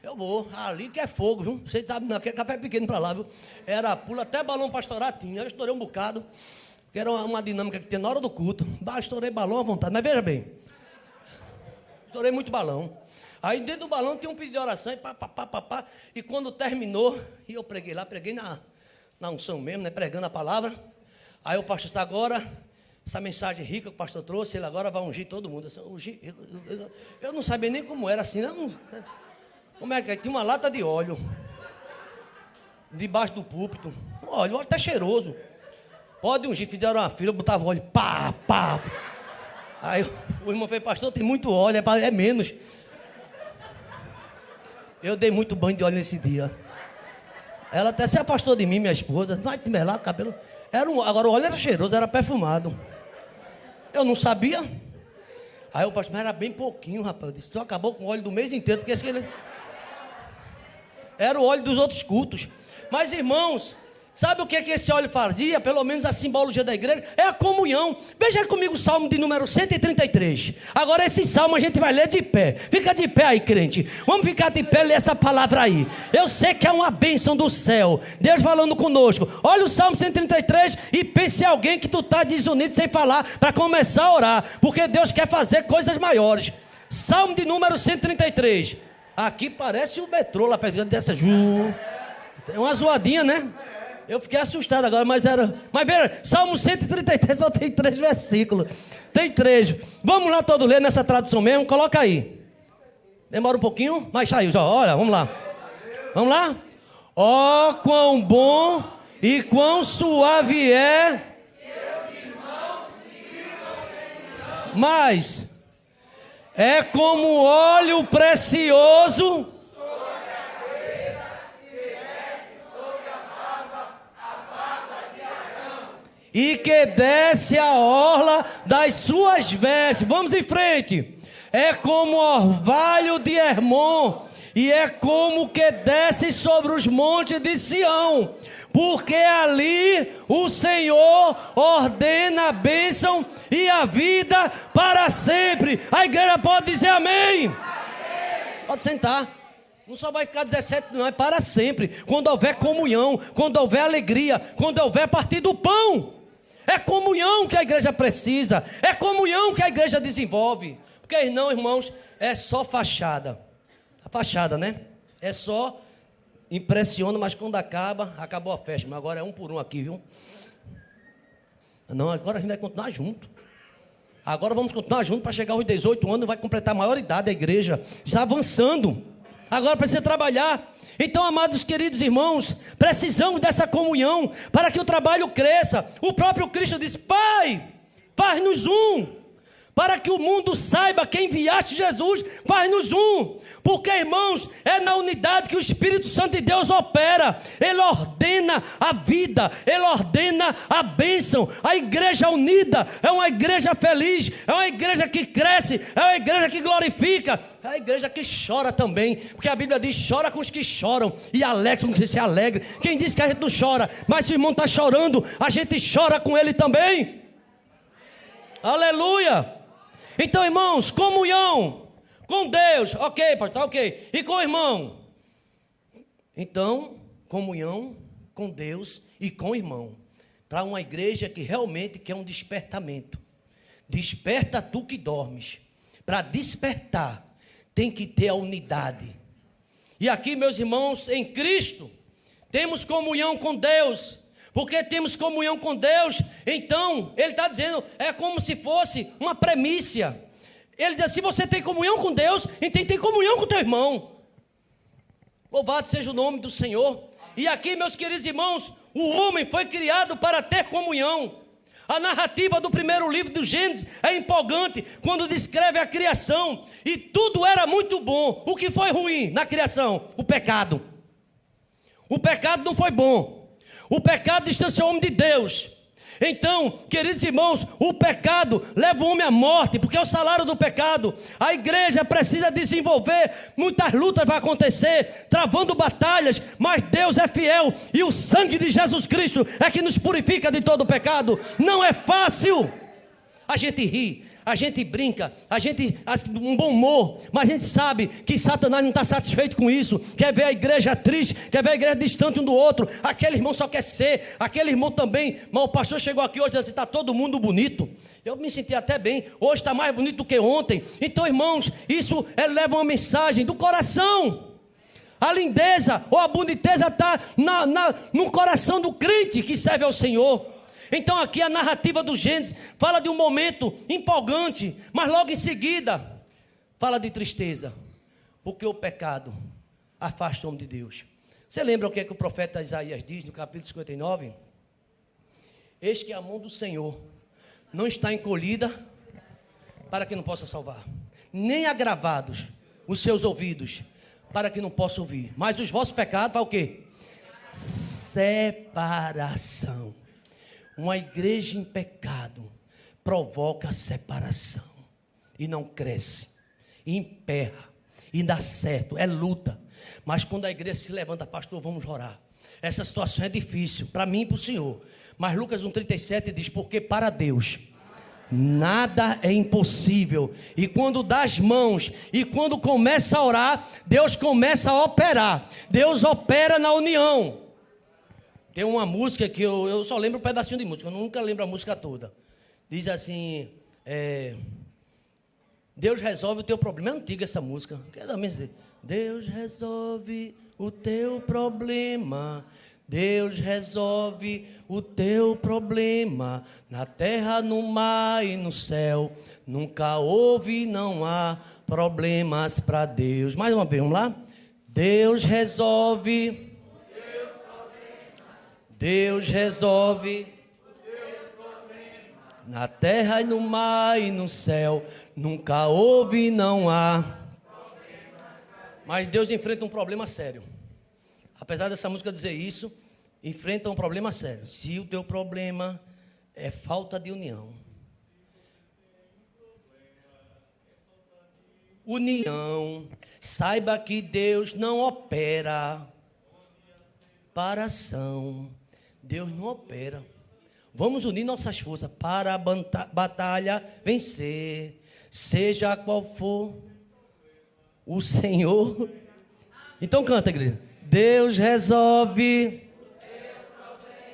Speaker 2: Eu vou. Ali que é fogo, viu? Vocês sabem, não, que é café pequeno para lá, viu? Era pula até balão para estourar, tinha. Eu estourei um bocado. Que era uma dinâmica que tinha na hora do culto. Estourei balão à vontade. Mas veja bem. Estourei muito balão. Aí dentro do balão tinha um pedido de oração e pá. E quando terminou, e eu preguei lá, preguei na unção mesmo, né? Pregando a palavra. Aí o pastor disse, agora, essa mensagem rica que o pastor trouxe, ele agora vai ungir todo mundo. Eu não sabia nem como era assim. Como é que é? Tinha uma lata de óleo debaixo do púlpito. O óleo até cheiroso. Pode ungir, fizeram uma fila, botava óleo, pá. Aí o irmão fez, pastor, tem muito óleo, é menos. Eu dei muito banho de óleo nesse dia. Ela até se afastou de mim, minha esposa. Vai te melar o cabelo. Agora o óleo era cheiroso, era perfumado. Eu não sabia. Aí o pastor, mas era bem pouquinho, rapaz. Eu disse, tu acabou com o óleo do mês inteiro, porque esse era o óleo dos outros cultos. Mas, irmãos, sabe o que esse óleo fazia? Pelo menos a simbologia da igreja é a comunhão. Veja comigo o Salmo de número 133. Agora esse salmo a gente vai ler de pé. Fica de pé aí, crente. Vamos ficar de pé e ler essa palavra aí. Eu sei que é uma bênção do céu. Deus falando conosco. Olha o Salmo 133 e pense em alguém que tu está desunido sem falar para começar a orar. Porque Deus quer fazer coisas maiores. Salmo de número 133. Aqui parece o metrô lá perto dessa. Tem uma zoadinha, né? Eu fiquei assustado agora, mas era... Mas veja, Salmo 133 só tem 3 versículos. Tem 3. Vamos lá todo ler nessa tradução mesmo, coloca aí. Demora um pouquinho, mas saiu já. Olha, vamos lá. Vamos lá? Ó, quão bom e quão suave é. Mas é como óleo precioso e que desce a orla das suas vestes. Vamos em frente. É como orvalho de Hermon, e é como que desce sobre os montes de Sião, porque ali o Senhor ordena a bênção e a vida para sempre. A igreja pode dizer amém? Amém. Pode sentar. Não só vai ficar 17, não, é para sempre. Quando houver comunhão, quando houver alegria, quando houver partir do pão. É comunhão que a igreja precisa. É comunhão que a igreja desenvolve. Porque não, irmãos, é só fachada. A fachada, né? É só impressiona, mas quando acabou a festa. Mas agora é um por um aqui, viu? Não, agora a gente vai continuar junto. Agora vamos continuar junto para chegar aos 18 anos. Vai completar a maioridade da igreja. Está avançando. Agora precisa trabalhar. Então, amados queridos irmãos, precisamos dessa comunhão para que o trabalho cresça. O próprio Cristo disse, Pai, faz-nos um, para que o mundo saiba que enviaste Jesus, faz-nos um. Porque, irmãos, é na unidade que o Espírito Santo de Deus opera. Ele ordena a vida, Ele ordena a bênção. A igreja unida é uma igreja feliz, é uma igreja que cresce, é uma igreja que glorifica, é a igreja que chora também. Porque a Bíblia diz, chora com os que choram e alegra com os que se alegram. Quem disse que a gente não chora? Mas se o irmão está chorando, a gente chora com ele também. Aleluia. Então, irmãos, comunhão com Deus, ok, pastor, ok. E com o irmão? Então, comunhão com Deus e com o irmão. Para uma igreja que realmente quer um despertamento. Desperta tu que dormes. Para despertar, tem que ter a unidade. E aqui, meus irmãos, em Cristo, temos comunhão com Deus. Porque temos comunhão com Deus, então, Ele está dizendo, é como se fosse uma premissa. Ele diz, se você tem comunhão com Deus, então tem comunhão com o teu irmão. Louvado seja o nome do Senhor. E aqui, meus queridos irmãos, o homem foi criado para ter comunhão. A narrativa do primeiro livro do Gênesis é empolgante quando descreve a criação. E tudo era muito bom. O que foi ruim na criação? O pecado. O pecado não foi bom. O pecado distanciou o homem de Deus. Então, queridos irmãos, o pecado leva o homem à morte, porque é o salário do pecado. A igreja precisa desenvolver, muitas lutas vão acontecer, travando batalhas, mas Deus é fiel, e o sangue de Jesus Cristo é que nos purifica de todo o pecado. Não é fácil. A gente ri, a gente brinca, a gente um bom humor, mas a gente sabe que Satanás não está satisfeito com isso. Quer ver a igreja triste, quer ver a igreja distante um do outro. Aquele irmão só quer ser, aquele irmão também. Mas o pastor chegou aqui hoje e disse assim: está todo mundo bonito. Eu me senti até bem, hoje está mais bonito do que ontem. Então, irmãos, isso leva uma mensagem do coração. A lindeza ou a boniteza está no coração do crente que serve ao Senhor. Então aqui a narrativa do Gênesis fala de um momento empolgante, mas logo em seguida fala de tristeza, porque o pecado afasta o homem de Deus. Você lembra o que é que o profeta Isaías diz no capítulo 59? Eis que a mão do Senhor não está encolhida para que não possa salvar, nem agravados os seus ouvidos para que não possa ouvir, mas os vossos pecados, vai o quê? Separação. Uma igreja em pecado provoca separação e não cresce, e emperra, e dá certo, é luta. Mas quando a igreja se levanta: pastor, vamos orar. Essa situação é difícil para mim e para o senhor. Mas Lucas 1,37 diz: porque para Deus nada é impossível. E quando dá as mãos e quando começa a orar, Deus começa a operar. Deus opera na união. Tem uma música que eu só lembro um pedacinho de música, eu nunca lembro a música toda. Diz assim: Deus resolve o teu problema. É antiga essa música. Deus resolve o teu problema. Deus resolve o teu problema. Na terra, no mar e no céu, nunca houve, não há problemas para Deus. Mais uma vez, vamos lá? Deus resolve. Deus resolve na terra e no mar e no céu, nunca houve, não há. Mas Deus enfrenta um problema sério. Apesar dessa música dizer isso, enfrenta um problema sério. Se o teu problema é falta de união, saiba que Deus não opera para ação. Deus não opera. Vamos unir nossas forças para a batalha vencer, seja qual for o Senhor. Então canta, igreja. Deus resolve.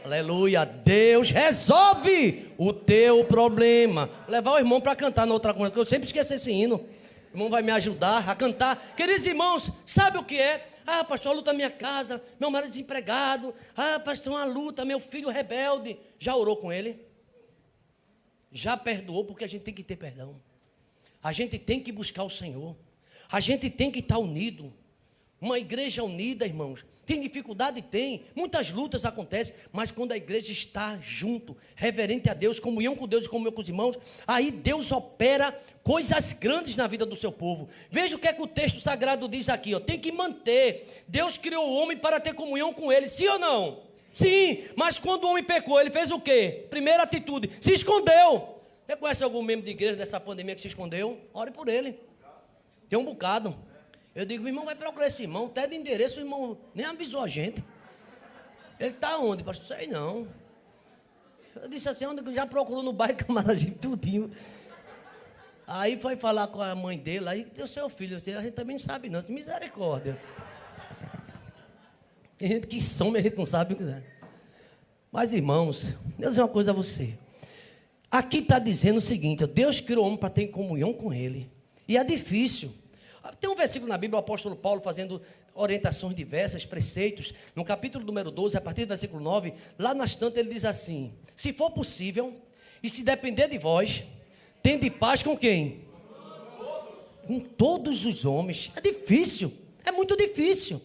Speaker 2: Aleluia. Deus resolve o teu problema. Levar o irmão para cantar na outra coisa, porque eu sempre esqueço esse hino. O irmão vai me ajudar a cantar. Queridos irmãos, sabe o que é? Ah, pastor, a luta na minha casa, meu marido desempregado. Ah, pastor, uma luta, meu filho rebelde. Já orou com ele? Já perdoou? Porque a gente tem que ter perdão. A gente tem que buscar o Senhor. A gente tem que estar unido. Uma igreja unida, irmãos. Tem dificuldade? Tem. Muitas lutas acontecem. Mas quando a igreja está junto, reverente a Deus, comunhão com Deus e comunhão com os irmãos, aí Deus opera coisas grandes na vida do seu povo. Veja o que é que o texto sagrado diz aqui. Tem que manter. Deus criou o homem para ter comunhão com ele. Sim ou não? Sim. Mas quando o homem pecou, ele fez o quê? Primeira atitude. Se escondeu. Você conhece algum membro de igreja dessa pandemia que se escondeu? Ore por ele. Tem um bocado. Eu digo: o irmão vai procurar esse irmão, até de endereço o irmão nem avisou a gente. Ele está onde, pastor? Sei não. Eu disse assim: onde já procurou no bairro Camaradinho, tudinho. Aí foi falar com a mãe dele, aí deu seu filho. A gente também não sabe não, misericórdia. Tem gente que some, a gente não sabe o que é. Mas irmãos, Deus dizer uma coisa a você. Aqui está dizendo o seguinte: Deus criou o homem para ter comunhão com ele. E é difícil. Tem um versículo na Bíblia, o apóstolo Paulo fazendo orientações diversas, preceitos. No capítulo número 12, a partir do versículo 9, lá nas tantas ele diz assim: se for possível, e se depender de vós, tende paz com quem? Com todos os homens. É difícil, é muito difícil.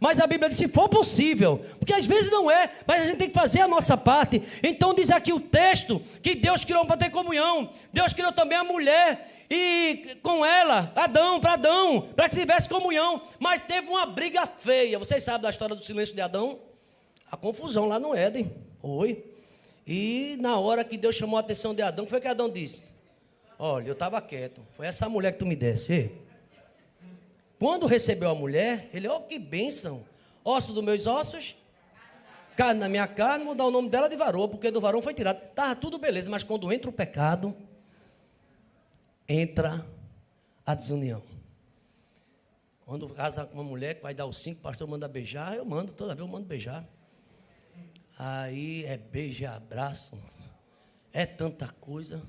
Speaker 2: Mas a Bíblia diz, se for possível, porque às vezes não é, mas a gente tem que fazer a nossa parte. Então diz aqui o texto, que Deus criou para ter comunhão. Deus criou também a mulher, e com ela, Adão, para que tivesse comunhão. Mas teve uma briga feia. Vocês sabem da história do silêncio de Adão? A confusão lá no Éden. Oi. E na hora que Deus chamou a atenção de Adão, foi que Adão disse: olha, eu estava quieto, foi essa mulher que tu me desse. Ei. Quando recebeu a mulher, ele, que bênção, osso dos meus ossos, carne da minha carne, vou dar o nome dela de varão, porque do varão foi tirado. Estava tudo beleza, mas quando entra o pecado, entra a desunião. Quando casa com uma mulher que vai dar os 5, o pastor manda beijar, eu mando, toda vez eu mando beijar. Aí é beijo e abraço, é tanta coisa.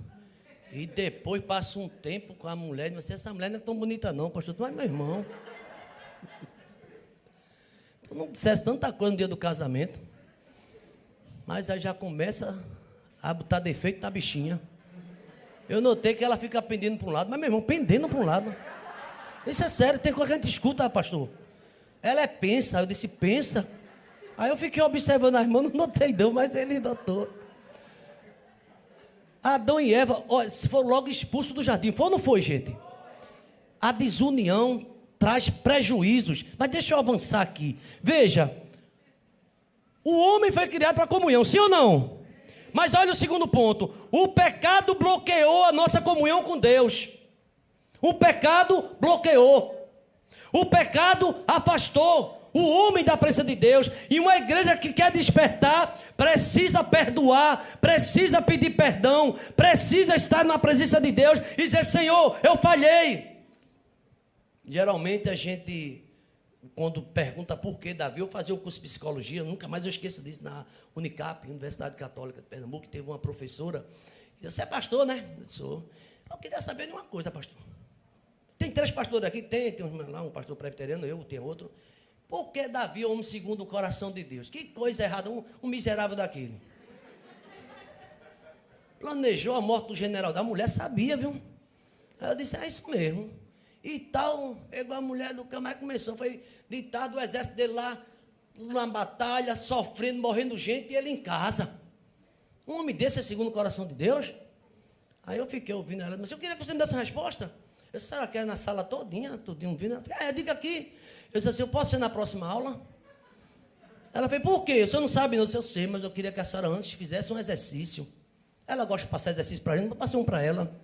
Speaker 2: E depois passa um tempo com a mulher, e você, essa mulher não é tão bonita não, pastor, tu é meu irmão. Tu não dissesse tanta coisa no dia do casamento. Mas aí já começa a botar defeito na bichinha. Eu notei que ela fica pendendo para um lado, mas meu irmão, pendendo para um lado. Isso é sério, tem coisa que a gente escuta, pastor. Ela pensa, eu disse, pensa. Aí eu fiquei observando a irmã, não notei não, mas ele notou. Adão e Eva, foram logo expulsos do jardim. Foi ou não foi, gente? A desunião traz prejuízos. Mas deixa eu avançar aqui. Veja, o homem foi criado para comunhão, sim ou não? Mas olha o segundo ponto. O pecado bloqueou a nossa comunhão com Deus. O pecado bloqueou. O pecado afastou o homem da presença de Deus. E uma igreja que quer despertar precisa perdoar, precisa pedir perdão, precisa estar na presença de Deus e dizer: Senhor, eu falhei. Geralmente a gente, quando pergunta por que Davi, eu fazia um curso de psicologia, nunca mais eu esqueço disso, na Unicap, Universidade Católica de Pernambuco, teve uma professora, e você é pastor, né? Eu sou. Eu queria saber de uma coisa, pastor. Tem 3 pastores aqui, tem lá um pastor presbiteriano, eu tenho outro. Por que Davi é um homem segundo o coração de Deus? Que coisa errada, um miserável daquele. Planejou a morte do general da mulher, sabia, viu? Aí eu disse, é isso mesmo. E tal, pegou a mulher do camarada, começou, foi ditado o exército dele lá, na batalha, sofrendo, morrendo gente, e ele em casa. Um homem desse é segundo o coração de Deus? Aí eu fiquei ouvindo ela, mas eu queria que você me desse uma resposta. Eu disse, será que é na sala todinha, tudinho vindo? Diga aqui. Eu disse assim, eu posso ser na próxima aula? Ela fez, por quê? O senhor não sabe não, eu sei, mas eu queria que a senhora antes fizesse um exercício. Ela gosta de passar exercício para a gente, vou passar um para ela.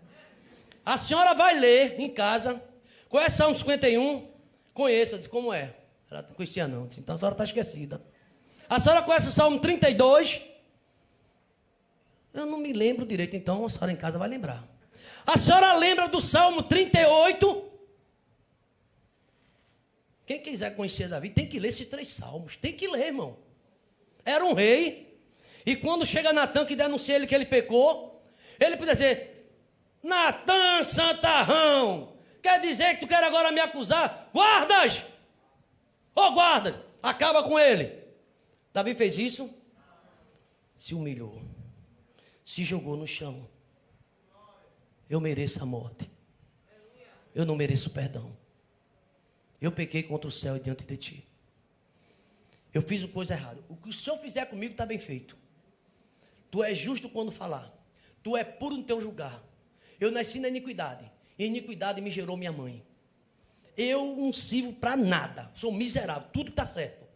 Speaker 2: A senhora vai ler em casa. Conhece Salmo 51? Conheço. Eu disse, como é? Ela não conhecia não. Eu disse, então a senhora está esquecida. A senhora conhece o Salmo 32? Eu não me lembro direito, então a senhora em casa vai lembrar. A senhora lembra do Salmo 38? Quem quiser conhecer Davi, tem que ler esses 3 salmos. Tem que ler, irmão. Era um rei. E quando chega Natan, que denuncia ele que ele pecou, ele pode dizer, Natan, santarrão, quer dizer que tu quer agora me acusar? Guardas! Guardas! Acaba com ele. Davi fez isso, se humilhou, se jogou no chão. Eu mereço a morte. Eu não mereço perdão. Eu pequei contra o céu e diante de ti. Eu fiz uma coisa errada. O que o Senhor fizer comigo está bem feito. Tu és justo quando falar. Tu és puro no teu julgar. Eu nasci na iniquidade. E iniquidade me gerou minha mãe. Eu não sirvo para nada. Sou miserável. Tudo está certo.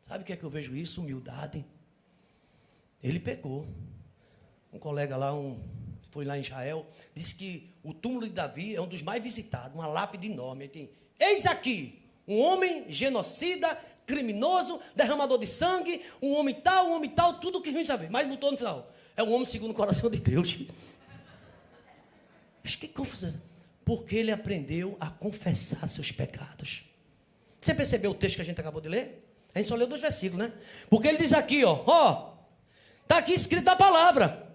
Speaker 2: Sabe o que é que eu vejo isso? Humildade. Ele pecou. Um colega lá, foi lá em Israel, disse que o túmulo de Davi é um dos mais visitados, uma lápide enorme. Tem, eis aqui, um homem genocida, criminoso, derramador de sangue, um homem tal, tudo o que a gente sabe. Mas botou no final, é um homem segundo o coração de Deus. Mas que confusão. Porque ele aprendeu a confessar seus pecados. Você percebeu o texto que a gente acabou de ler? A gente só leu 2 versículos, né? Porque ele diz aqui, está aqui escrito a palavra.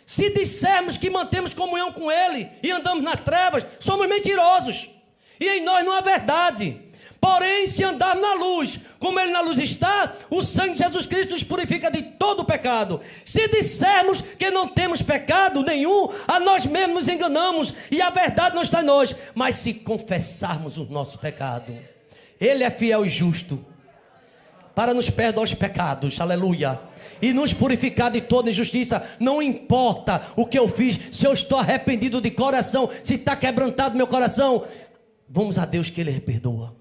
Speaker 2: Se dissermos que mantemos comunhão com Ele e andamos nas trevas, somos mentirosos. E em nós não há verdade. Porém, se andarmos na luz, como Ele na luz está, o sangue de Jesus Cristo nos purifica de todo o pecado. Se dissermos que não temos pecado nenhum, a nós mesmos nos enganamos e a verdade não está em nós. Mas se confessarmos o nosso pecado, Ele é fiel e justo para nos perdoar os pecados, aleluia, e nos purificar de toda injustiça. Não importa o que eu fiz, se eu estou arrependido de coração, se está quebrantado meu coração, vamos a Deus que Ele perdoa.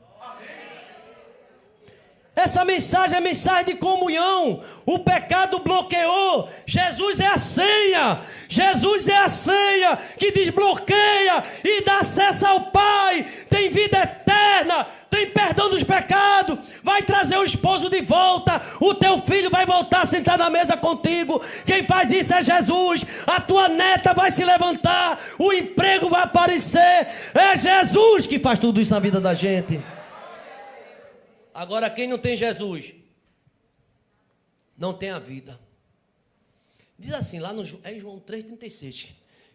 Speaker 2: Essa mensagem é mensagem de comunhão. O pecado bloqueou. Jesus é a senha. Jesus é a senha que desbloqueia e dá acesso ao Pai. Tem vida eterna, tem perdão dos pecados, vai trazer o esposo de volta, o teu filho vai voltar a sentar na mesa contigo. Quem faz isso é Jesus. A tua neta vai se levantar, o emprego vai aparecer. É Jesus que faz tudo isso na vida da gente. Agora, quem não tem Jesus, não tem a vida. Diz assim, lá no é João 3,36.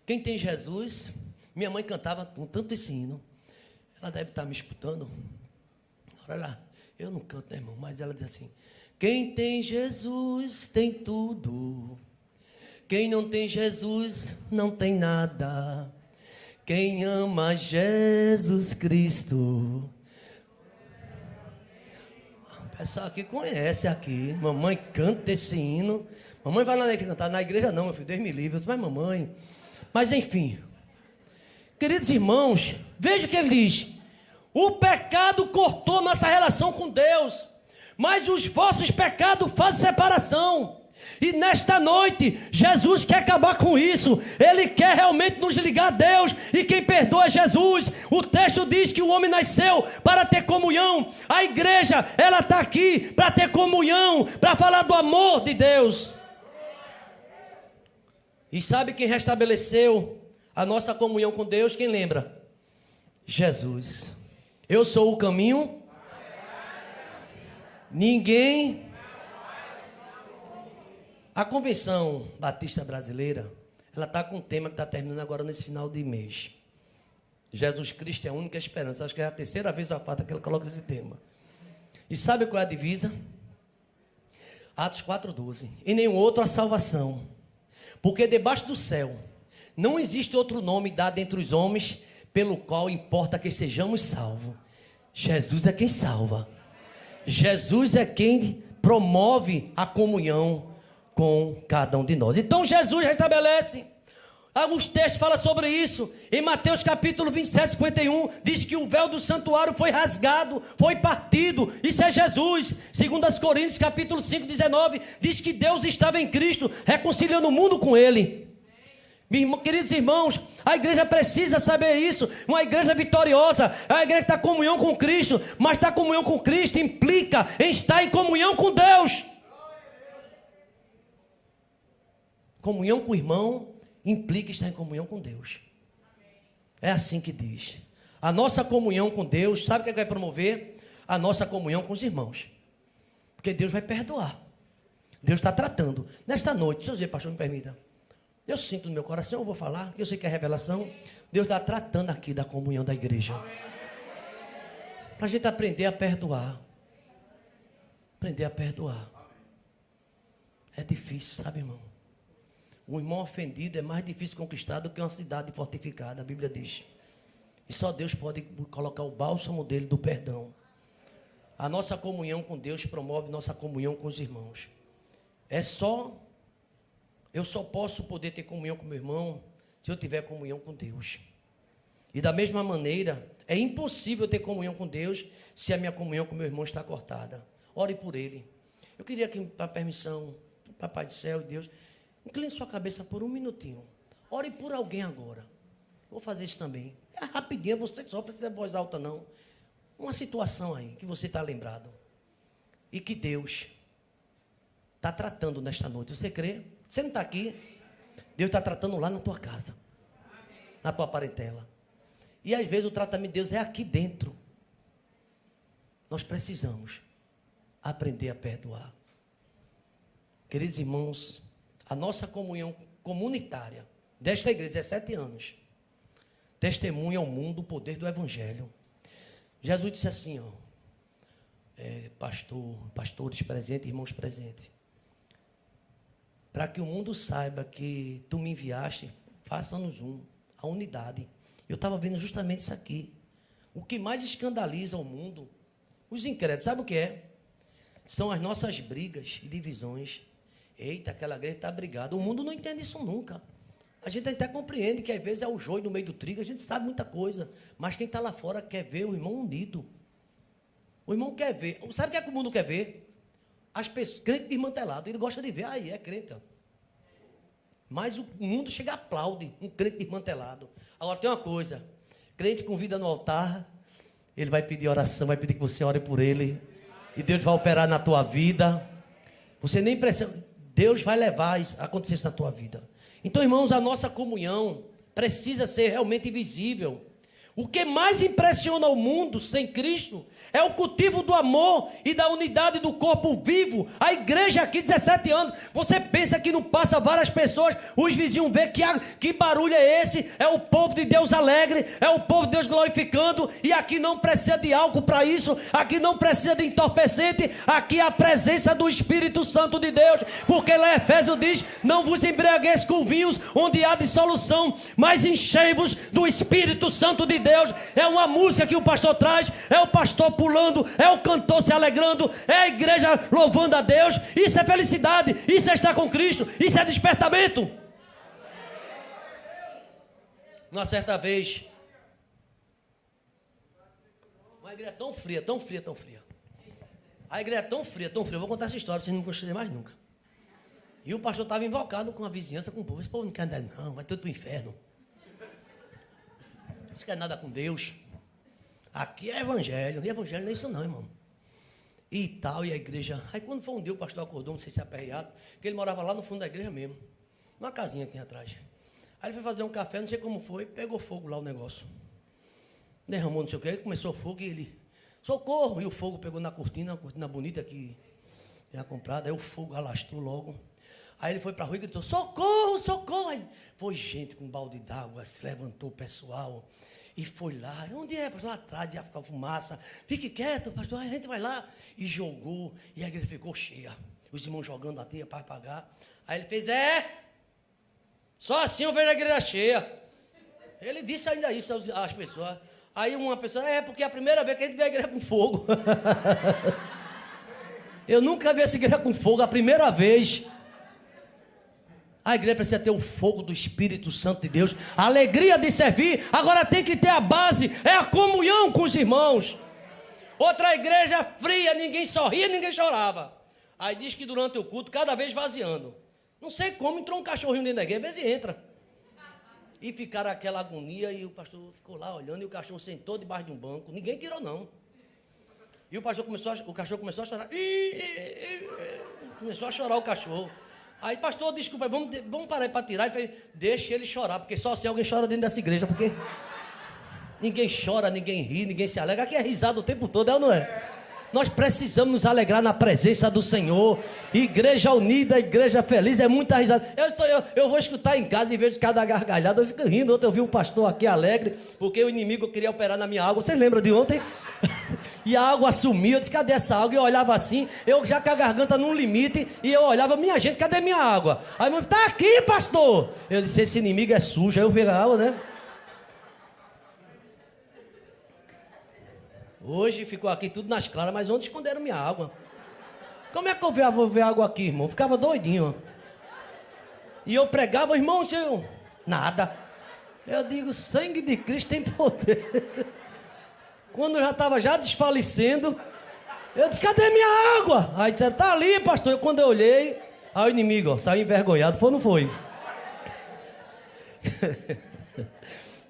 Speaker 2: Quem tem Jesus, minha mãe cantava com tanto esse hino. Ela deve estar me escutando. Olha lá, eu não canto, né, irmão? Mas ela diz assim: quem tem Jesus tem tudo. Quem não tem Jesus não tem nada. Quem ama Jesus Cristo. O pessoal aqui conhece aqui. Mamãe canta esse hino. Mamãe vai lá cantar. Na igreja não, meu filho, Deus me livre. Eu disse, mas mamãe. Mas enfim. Queridos irmãos, veja o que ele diz. O pecado cortou nossa relação com Deus. Mas os vossos pecados fazem separação. E nesta noite, Jesus quer acabar com isso. Ele quer realmente nos ligar a Deus. E quem perdoa é Jesus. O texto diz que o homem nasceu para ter comunhão. A igreja, ela está aqui para ter comunhão, para falar do amor de Deus. E sabe quem restabeleceu a nossa comunhão com Deus? Quem lembra? Jesus. Eu sou o caminho. Ninguém... A Convenção Batista Brasileira, ela está com um tema que está terminando agora nesse final de mês. Jesus Cristo é a única esperança. Acho que é a terceira vez ou a quarta que ela coloca esse tema. E sabe qual é a divisa? Atos 4,12. Em nenhum outro há salvação. Porque debaixo do céu não existe outro nome dado entre os homens pelo qual importa que sejamos salvos. Jesus é quem salva. Jesus é quem promove a comunhão com cada um de nós. Então Jesus restabelece. Alguns textos falam sobre isso. Em Mateus capítulo 27, 51, diz que o véu do santuário foi rasgado, foi partido. Isso é Jesus. Segundo as Coríntios capítulo 5, 19, diz que Deus estava em Cristo, reconciliando o mundo com Ele. Queridos irmãos, a igreja precisa saber isso. Uma igreja vitoriosa, a igreja que está em comunhão com Cristo. Mas estar em comunhão com Cristo implica em estar em comunhão com Deus. Comunhão com o irmão implica estar em comunhão com Deus. É assim que diz. A nossa comunhão com Deus, sabe o que vai promover? A nossa comunhão com os irmãos. Porque Deus vai perdoar. Deus está tratando. Nesta noite, se eu dizer, pastor, me permita. Eu sinto no meu coração, eu vou falar, eu sei que é revelação. Deus está tratando aqui da comunhão da igreja. Para a gente aprender a perdoar. Aprender a perdoar. É difícil, sabe, irmão? Um irmão ofendido é mais difícil conquistar do que uma cidade fortificada, a Bíblia diz. E só Deus pode colocar o bálsamo dele do perdão. A nossa comunhão com Deus promove nossa comunhão com os irmãos. Eu só posso poder ter comunhão com meu irmão se eu tiver comunhão com Deus. E da mesma maneira, é impossível ter comunhão com Deus se a minha comunhão com meu irmão está cortada. Ore por ele. Eu queria que, para permissão, Papai do céu e Deus... Incline sua cabeça por um minutinho. Ore por alguém agora. Vou fazer isso também. É rapidinho, você só precisa de voz alta não. Uma situação aí que você está lembrado. E que Deus está tratando nesta noite. Você crê? Você não está aqui? Deus está tratando lá na tua casa. Na tua parentela. E às vezes o tratamento de Deus é aqui dentro. Nós precisamos aprender a perdoar. Queridos irmãos, a nossa comunhão comunitária desta igreja, 17 anos, testemunha ao mundo o poder do Evangelho. Jesus disse assim, pastores presentes, irmãos presentes, para que o mundo saiba que tu me enviaste, faça-nos a unidade. Eu estava vendo justamente isso aqui. O que mais escandaliza o mundo Os incrédulos, sabe o que é? São as nossas brigas e divisões. Eita, aquela igreja está brigada. O mundo não entende isso nunca. A gente até compreende que às vezes é o joio no meio do trigo, a gente sabe muita coisa. Mas quem está lá fora quer ver o irmão unido. O irmão quer ver. Sabe o que é que o mundo quer ver? As pessoas, crente desmantelado. Ele gosta de ver, aí é crente. Ó. Mas o mundo chega e aplaude um crente desmantelado. Agora tem uma coisa: crente com vida no altar, ele vai pedir oração, vai pedir que você ore por ele. E Deus vai operar na tua vida. Você nem precisa. Deus vai levar a acontecer isso na tua vida. Então, irmãos, a nossa comunhão precisa ser realmente visível. O que mais impressiona o mundo sem Cristo é o cultivo do amor e da unidade do corpo vivo. A igreja aqui, 17 anos, você pensa que não passa várias pessoas, os vizinhos vê que barulho é esse? É o povo de Deus alegre, é o povo de Deus glorificando, e aqui não precisa de álcool para isso, aqui não precisa de entorpecente, aqui é a presença do Espírito Santo de Deus, porque lá Efésios diz: não vos embriagueis com vinhos onde há dissolução, mas enchei-vos do Espírito Santo de Deus. É uma música que o pastor traz, é o pastor pulando, é o cantor se alegrando, é a igreja louvando a Deus. Isso é felicidade, isso é estar com Cristo, isso é despertamento. Uma certa vez, uma igreja tão fria, tão fria, tão fria. A igreja é tão fria, tão fria. Eu vou contar essa história, vocês não vão gostar mais nunca. E o pastor estava invocado com a vizinhança, com o povo. Esse povo não quer andar, não, vai tudo para o inferno. Não quer nada com Deus. Aqui é evangelho. E evangelho não é isso não, irmão. E tal, e a igreja. Aí quando foi um dia, o pastor acordou, não sei se é aperreado, que ele morava lá no fundo da igreja mesmo. Numa casinha que tinha atrás. Aí ele foi fazer um café, não sei como foi, pegou fogo lá o negócio. Derramou não sei o que, aí começou fogo e ele, socorro! E o fogo pegou na cortina bonita que tinha comprado, aí o fogo alastrou logo. Aí ele foi para a rua e gritou: socorro, socorro! Aí foi gente com um balde d'água, se levantou o pessoal e foi lá. Onde é, pastor? Lá atrás, de a fumaça. Fique quieto, pastor, a gente vai lá. E jogou, e a igreja ficou cheia. Os irmãos jogando a teia para apagar. Aí ele fez: só assim eu vejo a igreja cheia. Ele disse ainda isso às pessoas. Aí uma pessoa: porque é a primeira vez que a gente vê a igreja com fogo. Eu nunca vi essa igreja com fogo, a primeira vez. A igreja precisa ter o fogo do Espírito Santo de Deus, a alegria de servir. Agora tem que ter a base, é a comunhão com os irmãos. Outra igreja fria, ninguém sorria, ninguém chorava. Aí diz que durante o culto, cada vez vaziando. Não sei como, entrou um cachorrinho dentro da igreja, às vezes entra. E ficaram aquela agonia, e o pastor ficou lá olhando, e o cachorro sentou debaixo de um banco. Ninguém tirou, não. E o cachorro começou a chorar. Começou a chorar o cachorro. Aí, pastor, desculpa, vamos parar para tirar. Ele fez: deixa ele chorar, porque só assim alguém chora dentro dessa igreja, porque ninguém chora, ninguém ri, ninguém se alegra. Aqui é risada o tempo todo, é ou não é? Nós precisamos nos alegrar na presença do Senhor. Igreja unida, igreja feliz, é muita risada. Eu vou escutar em casa e vejo cada gargalhada, eu fico rindo. Ontem eu vi um pastor aqui alegre, porque o inimigo queria operar na minha água. Vocês lembram de ontem? E a água sumiu. Eu disse: cadê essa água? E eu olhava assim, eu já com a garganta num limite, e eu olhava: minha gente, cadê minha água? Aí eu: tá aqui, pastor. Eu disse: esse inimigo é sujo. Aí eu peguei a água, né? Hoje ficou aqui tudo nas claras, mas ontem esconderam minha água. Como é que eu vou ver água aqui, irmão? Eu ficava doidinho. E eu pregava: irmão, senhor, nada. Eu digo: sangue de Cristo tem poder. Quando eu já estava desfalecendo, eu disse: cadê minha água? Aí disseram: tá ali, pastor. Quando eu olhei, aí o inimigo saiu envergonhado. Foi ou não foi?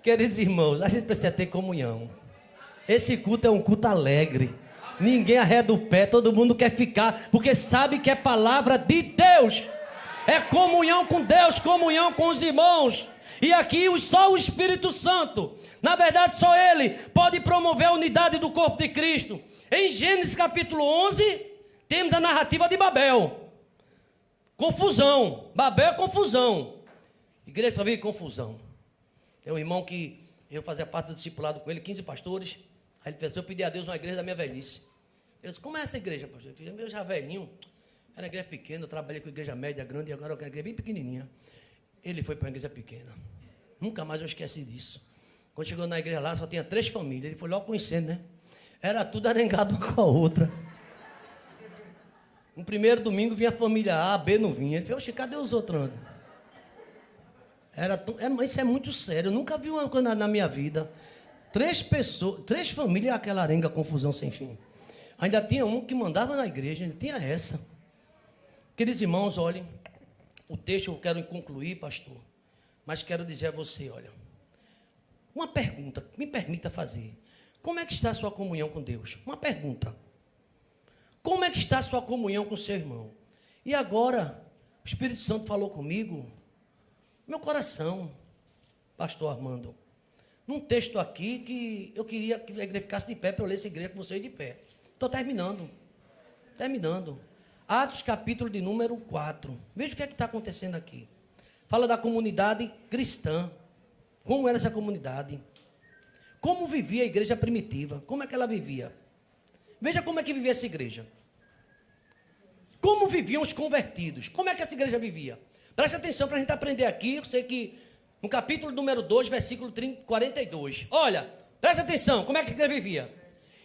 Speaker 2: Queridos irmãos, a gente precisa ter comunhão. Esse culto é um culto alegre. Ninguém arreda o pé, todo mundo quer ficar, porque sabe que é palavra de Deus. É comunhão com Deus, comunhão com os irmãos. E aqui só o Espírito Santo, na verdade só Ele, pode promover a unidade do corpo de Cristo. Em Gênesis capítulo 11, temos a narrativa de Babel. Confusão. Babel é confusão. Igreja só vive confusão. Tem um irmão que eu fazia parte do discipulado com ele, 15 pastores. Aí ele pensou: eu pedi a Deus uma igreja da minha velhice. Eu disse: como é essa igreja, pastor? Eu fiz: eu já velhinho, era uma igreja pequena, eu trabalhei com igreja média, grande, e agora eu quero uma igreja bem pequenininha. Ele foi para uma igreja pequena. Nunca mais eu esqueci disso. Quando chegou na igreja lá, só tinha 3 famílias. Ele foi logo conhecendo, né? Era tudo arengado uma com a outra. No primeiro domingo vinha a família A, B não vinha. Ele falou, oxe, cadê os outros? Isso é muito sério. Eu nunca vi uma coisa na minha vida. 3 pessoas, 3 famílias, aquela arenga, confusão sem fim. Ainda tinha um que mandava na igreja, ainda tinha essa. Queridos irmãos, olhem, o texto eu quero concluir, pastor, mas quero dizer a você, olha, uma pergunta, me permita fazer. Como é que está a sua comunhão com Deus? Uma pergunta. Como é que está a sua comunhão com o seu irmão? E agora, o Espírito Santo falou comigo, meu coração, pastor Armando, num texto aqui que eu queria que a igreja ficasse de pé para eu ler essa igreja com vocês de pé. Estou terminando. Atos capítulo de número 4. Veja o que é que está acontecendo aqui. Fala da comunidade cristã. Como era essa comunidade? Como vivia a igreja primitiva? Como é que ela vivia? Veja como é que vivia essa igreja. Como viviam os convertidos? Como é que essa igreja vivia? Preste atenção para a gente aprender aqui. Eu sei que no capítulo número 2, versículo 42. Olha, preste atenção, como é que a igreja vivia?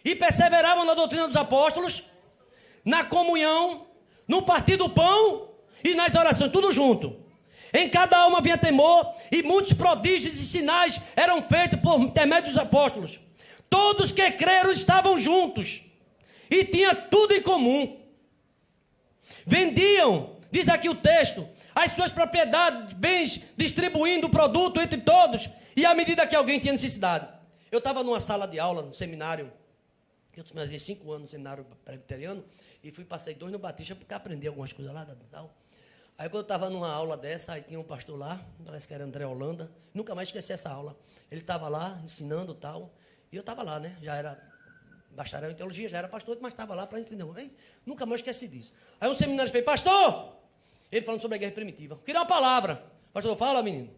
Speaker 2: E perseveravam na doutrina dos apóstolos, na comunhão, no partir do pão e nas orações, tudo junto. Em cada alma havia temor, e muitos prodígios e sinais eram feitos por intermédio dos apóstolos. Todos que creram estavam juntos, e tinham tudo em comum. Vendiam, diz aqui o texto, as suas propriedades, bens, distribuindo o produto entre todos, e à medida que alguém tinha necessidade. Eu estava numa sala de aula, no seminário, eu fazia 5 anos no seminário presbiteriano, e passei 2 no Batista, porque aprendi algumas coisas lá, tal. Aí quando eu estava numa aula dessa, aí tinha um pastor lá, parece que era André Holanda, nunca mais esqueci essa aula. Ele estava lá, ensinando tal, e eu estava lá, né, já era bacharel em teologia, já era pastor, mas estava lá para entender. Nunca mais esqueci disso. Aí um seminário fez, pastor, ele falando sobre a guerra primitiva, queria uma palavra. Pastor, fala, menino.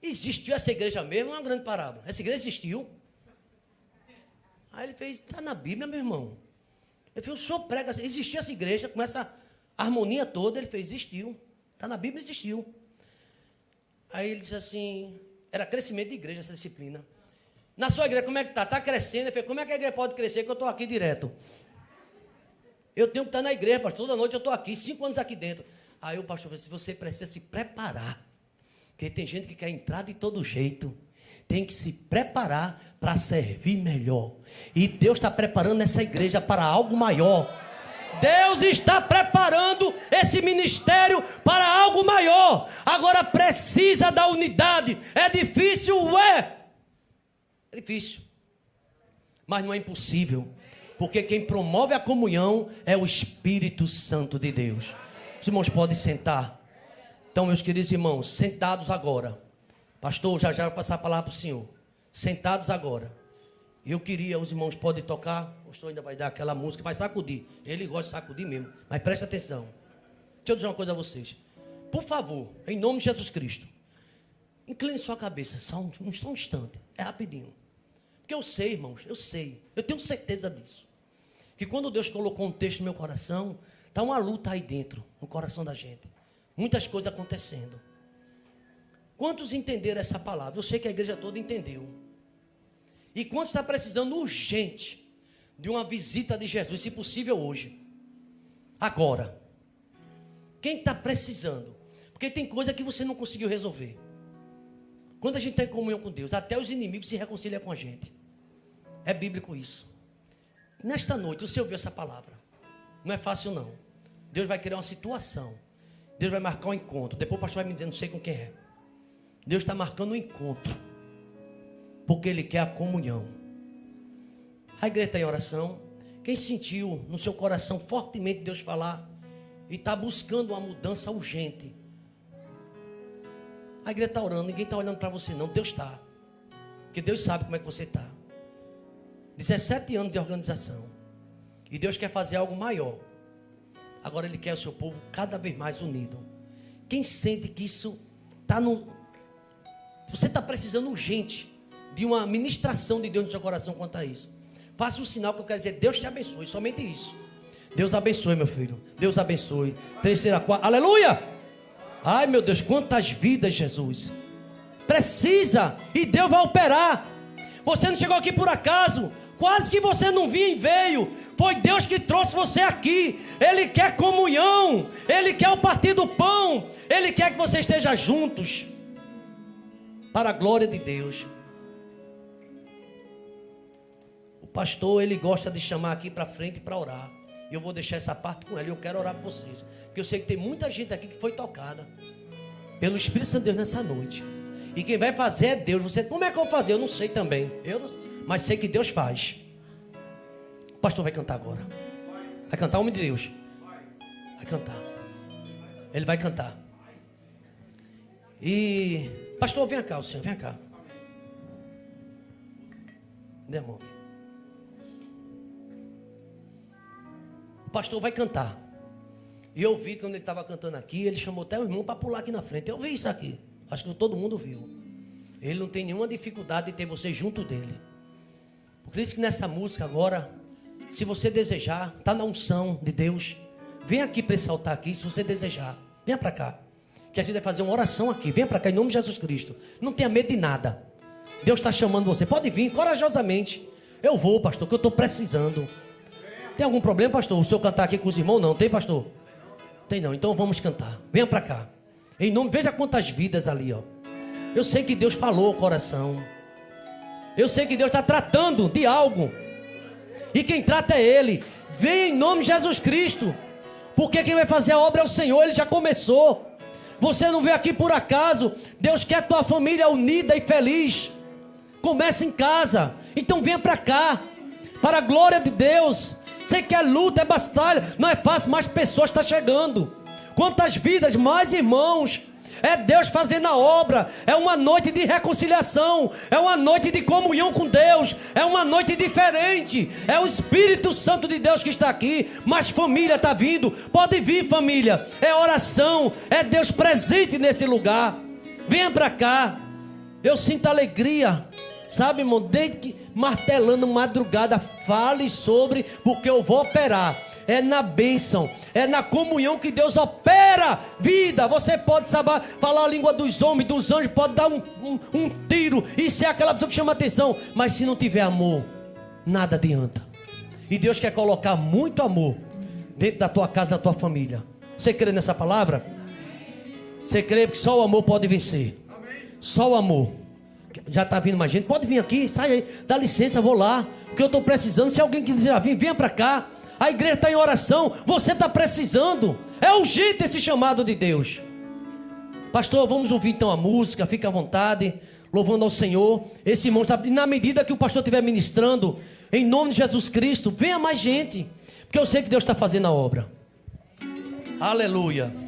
Speaker 2: Existiu essa igreja mesmo? É uma grande parábola. Essa igreja existiu? Aí ele fez, está na Bíblia, meu irmão. Ele fez, o senhor prega, existiu essa igreja, com essa harmonia toda. Ele fez, existiu. Está na Bíblia, existiu. Aí ele disse assim, era crescimento de igreja essa disciplina. Na sua igreja, como é que está? Está crescendo? Ele fez, como é que a igreja pode crescer? Que eu estou aqui direto. Eu tenho que estar na igreja, pastor, toda noite eu estou aqui, 5 anos aqui dentro. Aí o pastor falou assim, você precisa se preparar. Porque tem gente que quer entrar de todo jeito. Tem que se preparar para servir melhor. E Deus está preparando essa igreja para algo maior. Deus está preparando esse ministério para algo maior. Agora precisa da unidade. É difícil, é difícil. Mas não é impossível. Porque quem promove a comunhão é o Espírito Santo de Deus. Os irmãos podem sentar. Então, meus queridos irmãos, sentados agora. Pastor, já vou passar a palavra para o senhor. Sentados agora. Eu queria, os irmãos podem tocar. O pastor ainda vai dar aquela música, vai sacudir. Ele gosta de sacudir mesmo. Mas preste atenção. Deixa eu dizer uma coisa a vocês. Por favor, em nome de Jesus Cristo, incline sua cabeça, só um instante. É rapidinho. Porque eu sei, irmãos, eu sei. Eu tenho certeza disso. Que quando Deus colocou um texto no meu coração, está uma luta aí dentro, no coração da gente. Muitas coisas acontecendo. Quantos entenderam essa palavra? Eu sei que a igreja toda entendeu. E quantos está precisando urgente de uma visita de Jesus, se possível hoje? Agora. Quem está precisando? Porque tem coisa que você não conseguiu resolver. Quando a gente está em comunhão com Deus, até os inimigos se reconciliam com a gente. É bíblico isso. Nesta noite, você ouviu essa palavra. Não é fácil não. Deus vai criar uma situação. Deus vai marcar um encontro. Depois o pastor vai me dizer, não sei com quem é. Deus está marcando um encontro. Porque Ele quer a comunhão. A igreja está em oração. Quem sentiu no seu coração fortemente Deus falar e está buscando uma mudança urgente. A igreja está orando, ninguém está olhando para você não. Deus está. Porque Deus sabe como é que você está. 17 anos de organização. E Deus quer fazer algo maior. Agora Ele quer o seu povo cada vez mais unido. Quem sente que isso está no... Você está precisando urgente de uma ministração de Deus no seu coração quanto a isso. Faça um sinal que eu quero dizer, Deus te abençoe, somente isso. Deus abençoe, meu filho. Deus abençoe. 3ª, 4ª, aleluia! Ai, meu Deus, quantas vidas, Jesus. Precisa, e Deus vai operar. Você não chegou aqui por acaso. Quase que você não vinha e veio. Foi Deus que trouxe você aqui. Ele quer comunhão. Ele quer o partir do pão. Ele quer que você esteja juntos. Para a glória de Deus. O pastor, ele gosta de chamar aqui para frente para orar. E eu vou deixar essa parte com ele. Eu quero orar por vocês. Porque eu sei que tem muita gente aqui que foi tocada pelo Espírito Santo de Deus nessa noite. E quem vai fazer é Deus. Você, como é que eu vou fazer? Eu não sei também. Mas sei que Deus faz. O pastor vai cantar agora. Vai cantar o homem de Deus. Vai cantar. Ele vai cantar. E pastor, vem cá, o senhor, vem cá. Dê a mão. O pastor vai cantar. E eu vi quando ele estava cantando aqui, ele chamou até o irmão para pular aqui na frente. Eu vi isso aqui. Acho que todo mundo viu. Ele não tem nenhuma dificuldade de ter você junto dele. Por isso que nessa música agora, se você desejar, está na unção de Deus. Vem aqui para esse altar aqui, se você desejar. Venha para cá. Que a gente vai fazer uma oração aqui. Venha para cá em nome de Jesus Cristo. Não tenha medo de nada. Deus está chamando você. Pode vir corajosamente. Eu vou, pastor, que eu estou precisando. Tem algum problema, pastor? O senhor cantar aqui com os irmãos? Não, tem, pastor? Tem não, então vamos cantar. Venha para cá. Em nome, veja quantas vidas ali, ó. Eu sei que Deus falou ao coração. Eu sei que Deus está tratando de algo. E quem trata é Ele. Vem em nome de Jesus Cristo. Porque quem vai fazer a obra é o Senhor. Ele já começou. Você não veio aqui por acaso. Deus quer a tua família unida e feliz. Começa em casa. Então venha para cá. Para a glória de Deus. Sei que é luta, é batalha. Não é fácil, mas pessoas estão chegando. Quantas vidas, mais irmãos. É Deus fazendo a obra. É uma noite de reconciliação. É uma noite de comunhão com Deus. É uma noite diferente. É o Espírito Santo de Deus que está aqui. Mas família está vindo. Pode vir, família. É oração. É Deus presente nesse lugar. Venha para cá. Eu sinto alegria. Sabe, irmão, desde que martelando madrugada, fale sobre, porque eu vou operar. É na bênção, é na comunhão que Deus opera vida. Você pode saber falar a língua dos homens, dos anjos, pode dar um tiro e ser aquela pessoa que chama atenção. Mas se não tiver amor, nada adianta. E Deus quer colocar muito amor dentro da tua casa, da tua família. Você crê nessa palavra? Você crê que só o amor pode vencer? Só o amor. Já está vindo mais gente, pode vir aqui, sai aí, dá licença, vou lá, porque eu estou precisando. Se alguém quiser vir, venha para cá. A igreja está em oração, você está precisando. É urgente esse chamado de Deus. Pastor, vamos ouvir então a música, fica à vontade, louvando ao Senhor. Esse irmão está, e na medida que o pastor estiver ministrando, em nome de Jesus Cristo, venha mais gente, porque eu sei que Deus está fazendo a obra. Aleluia.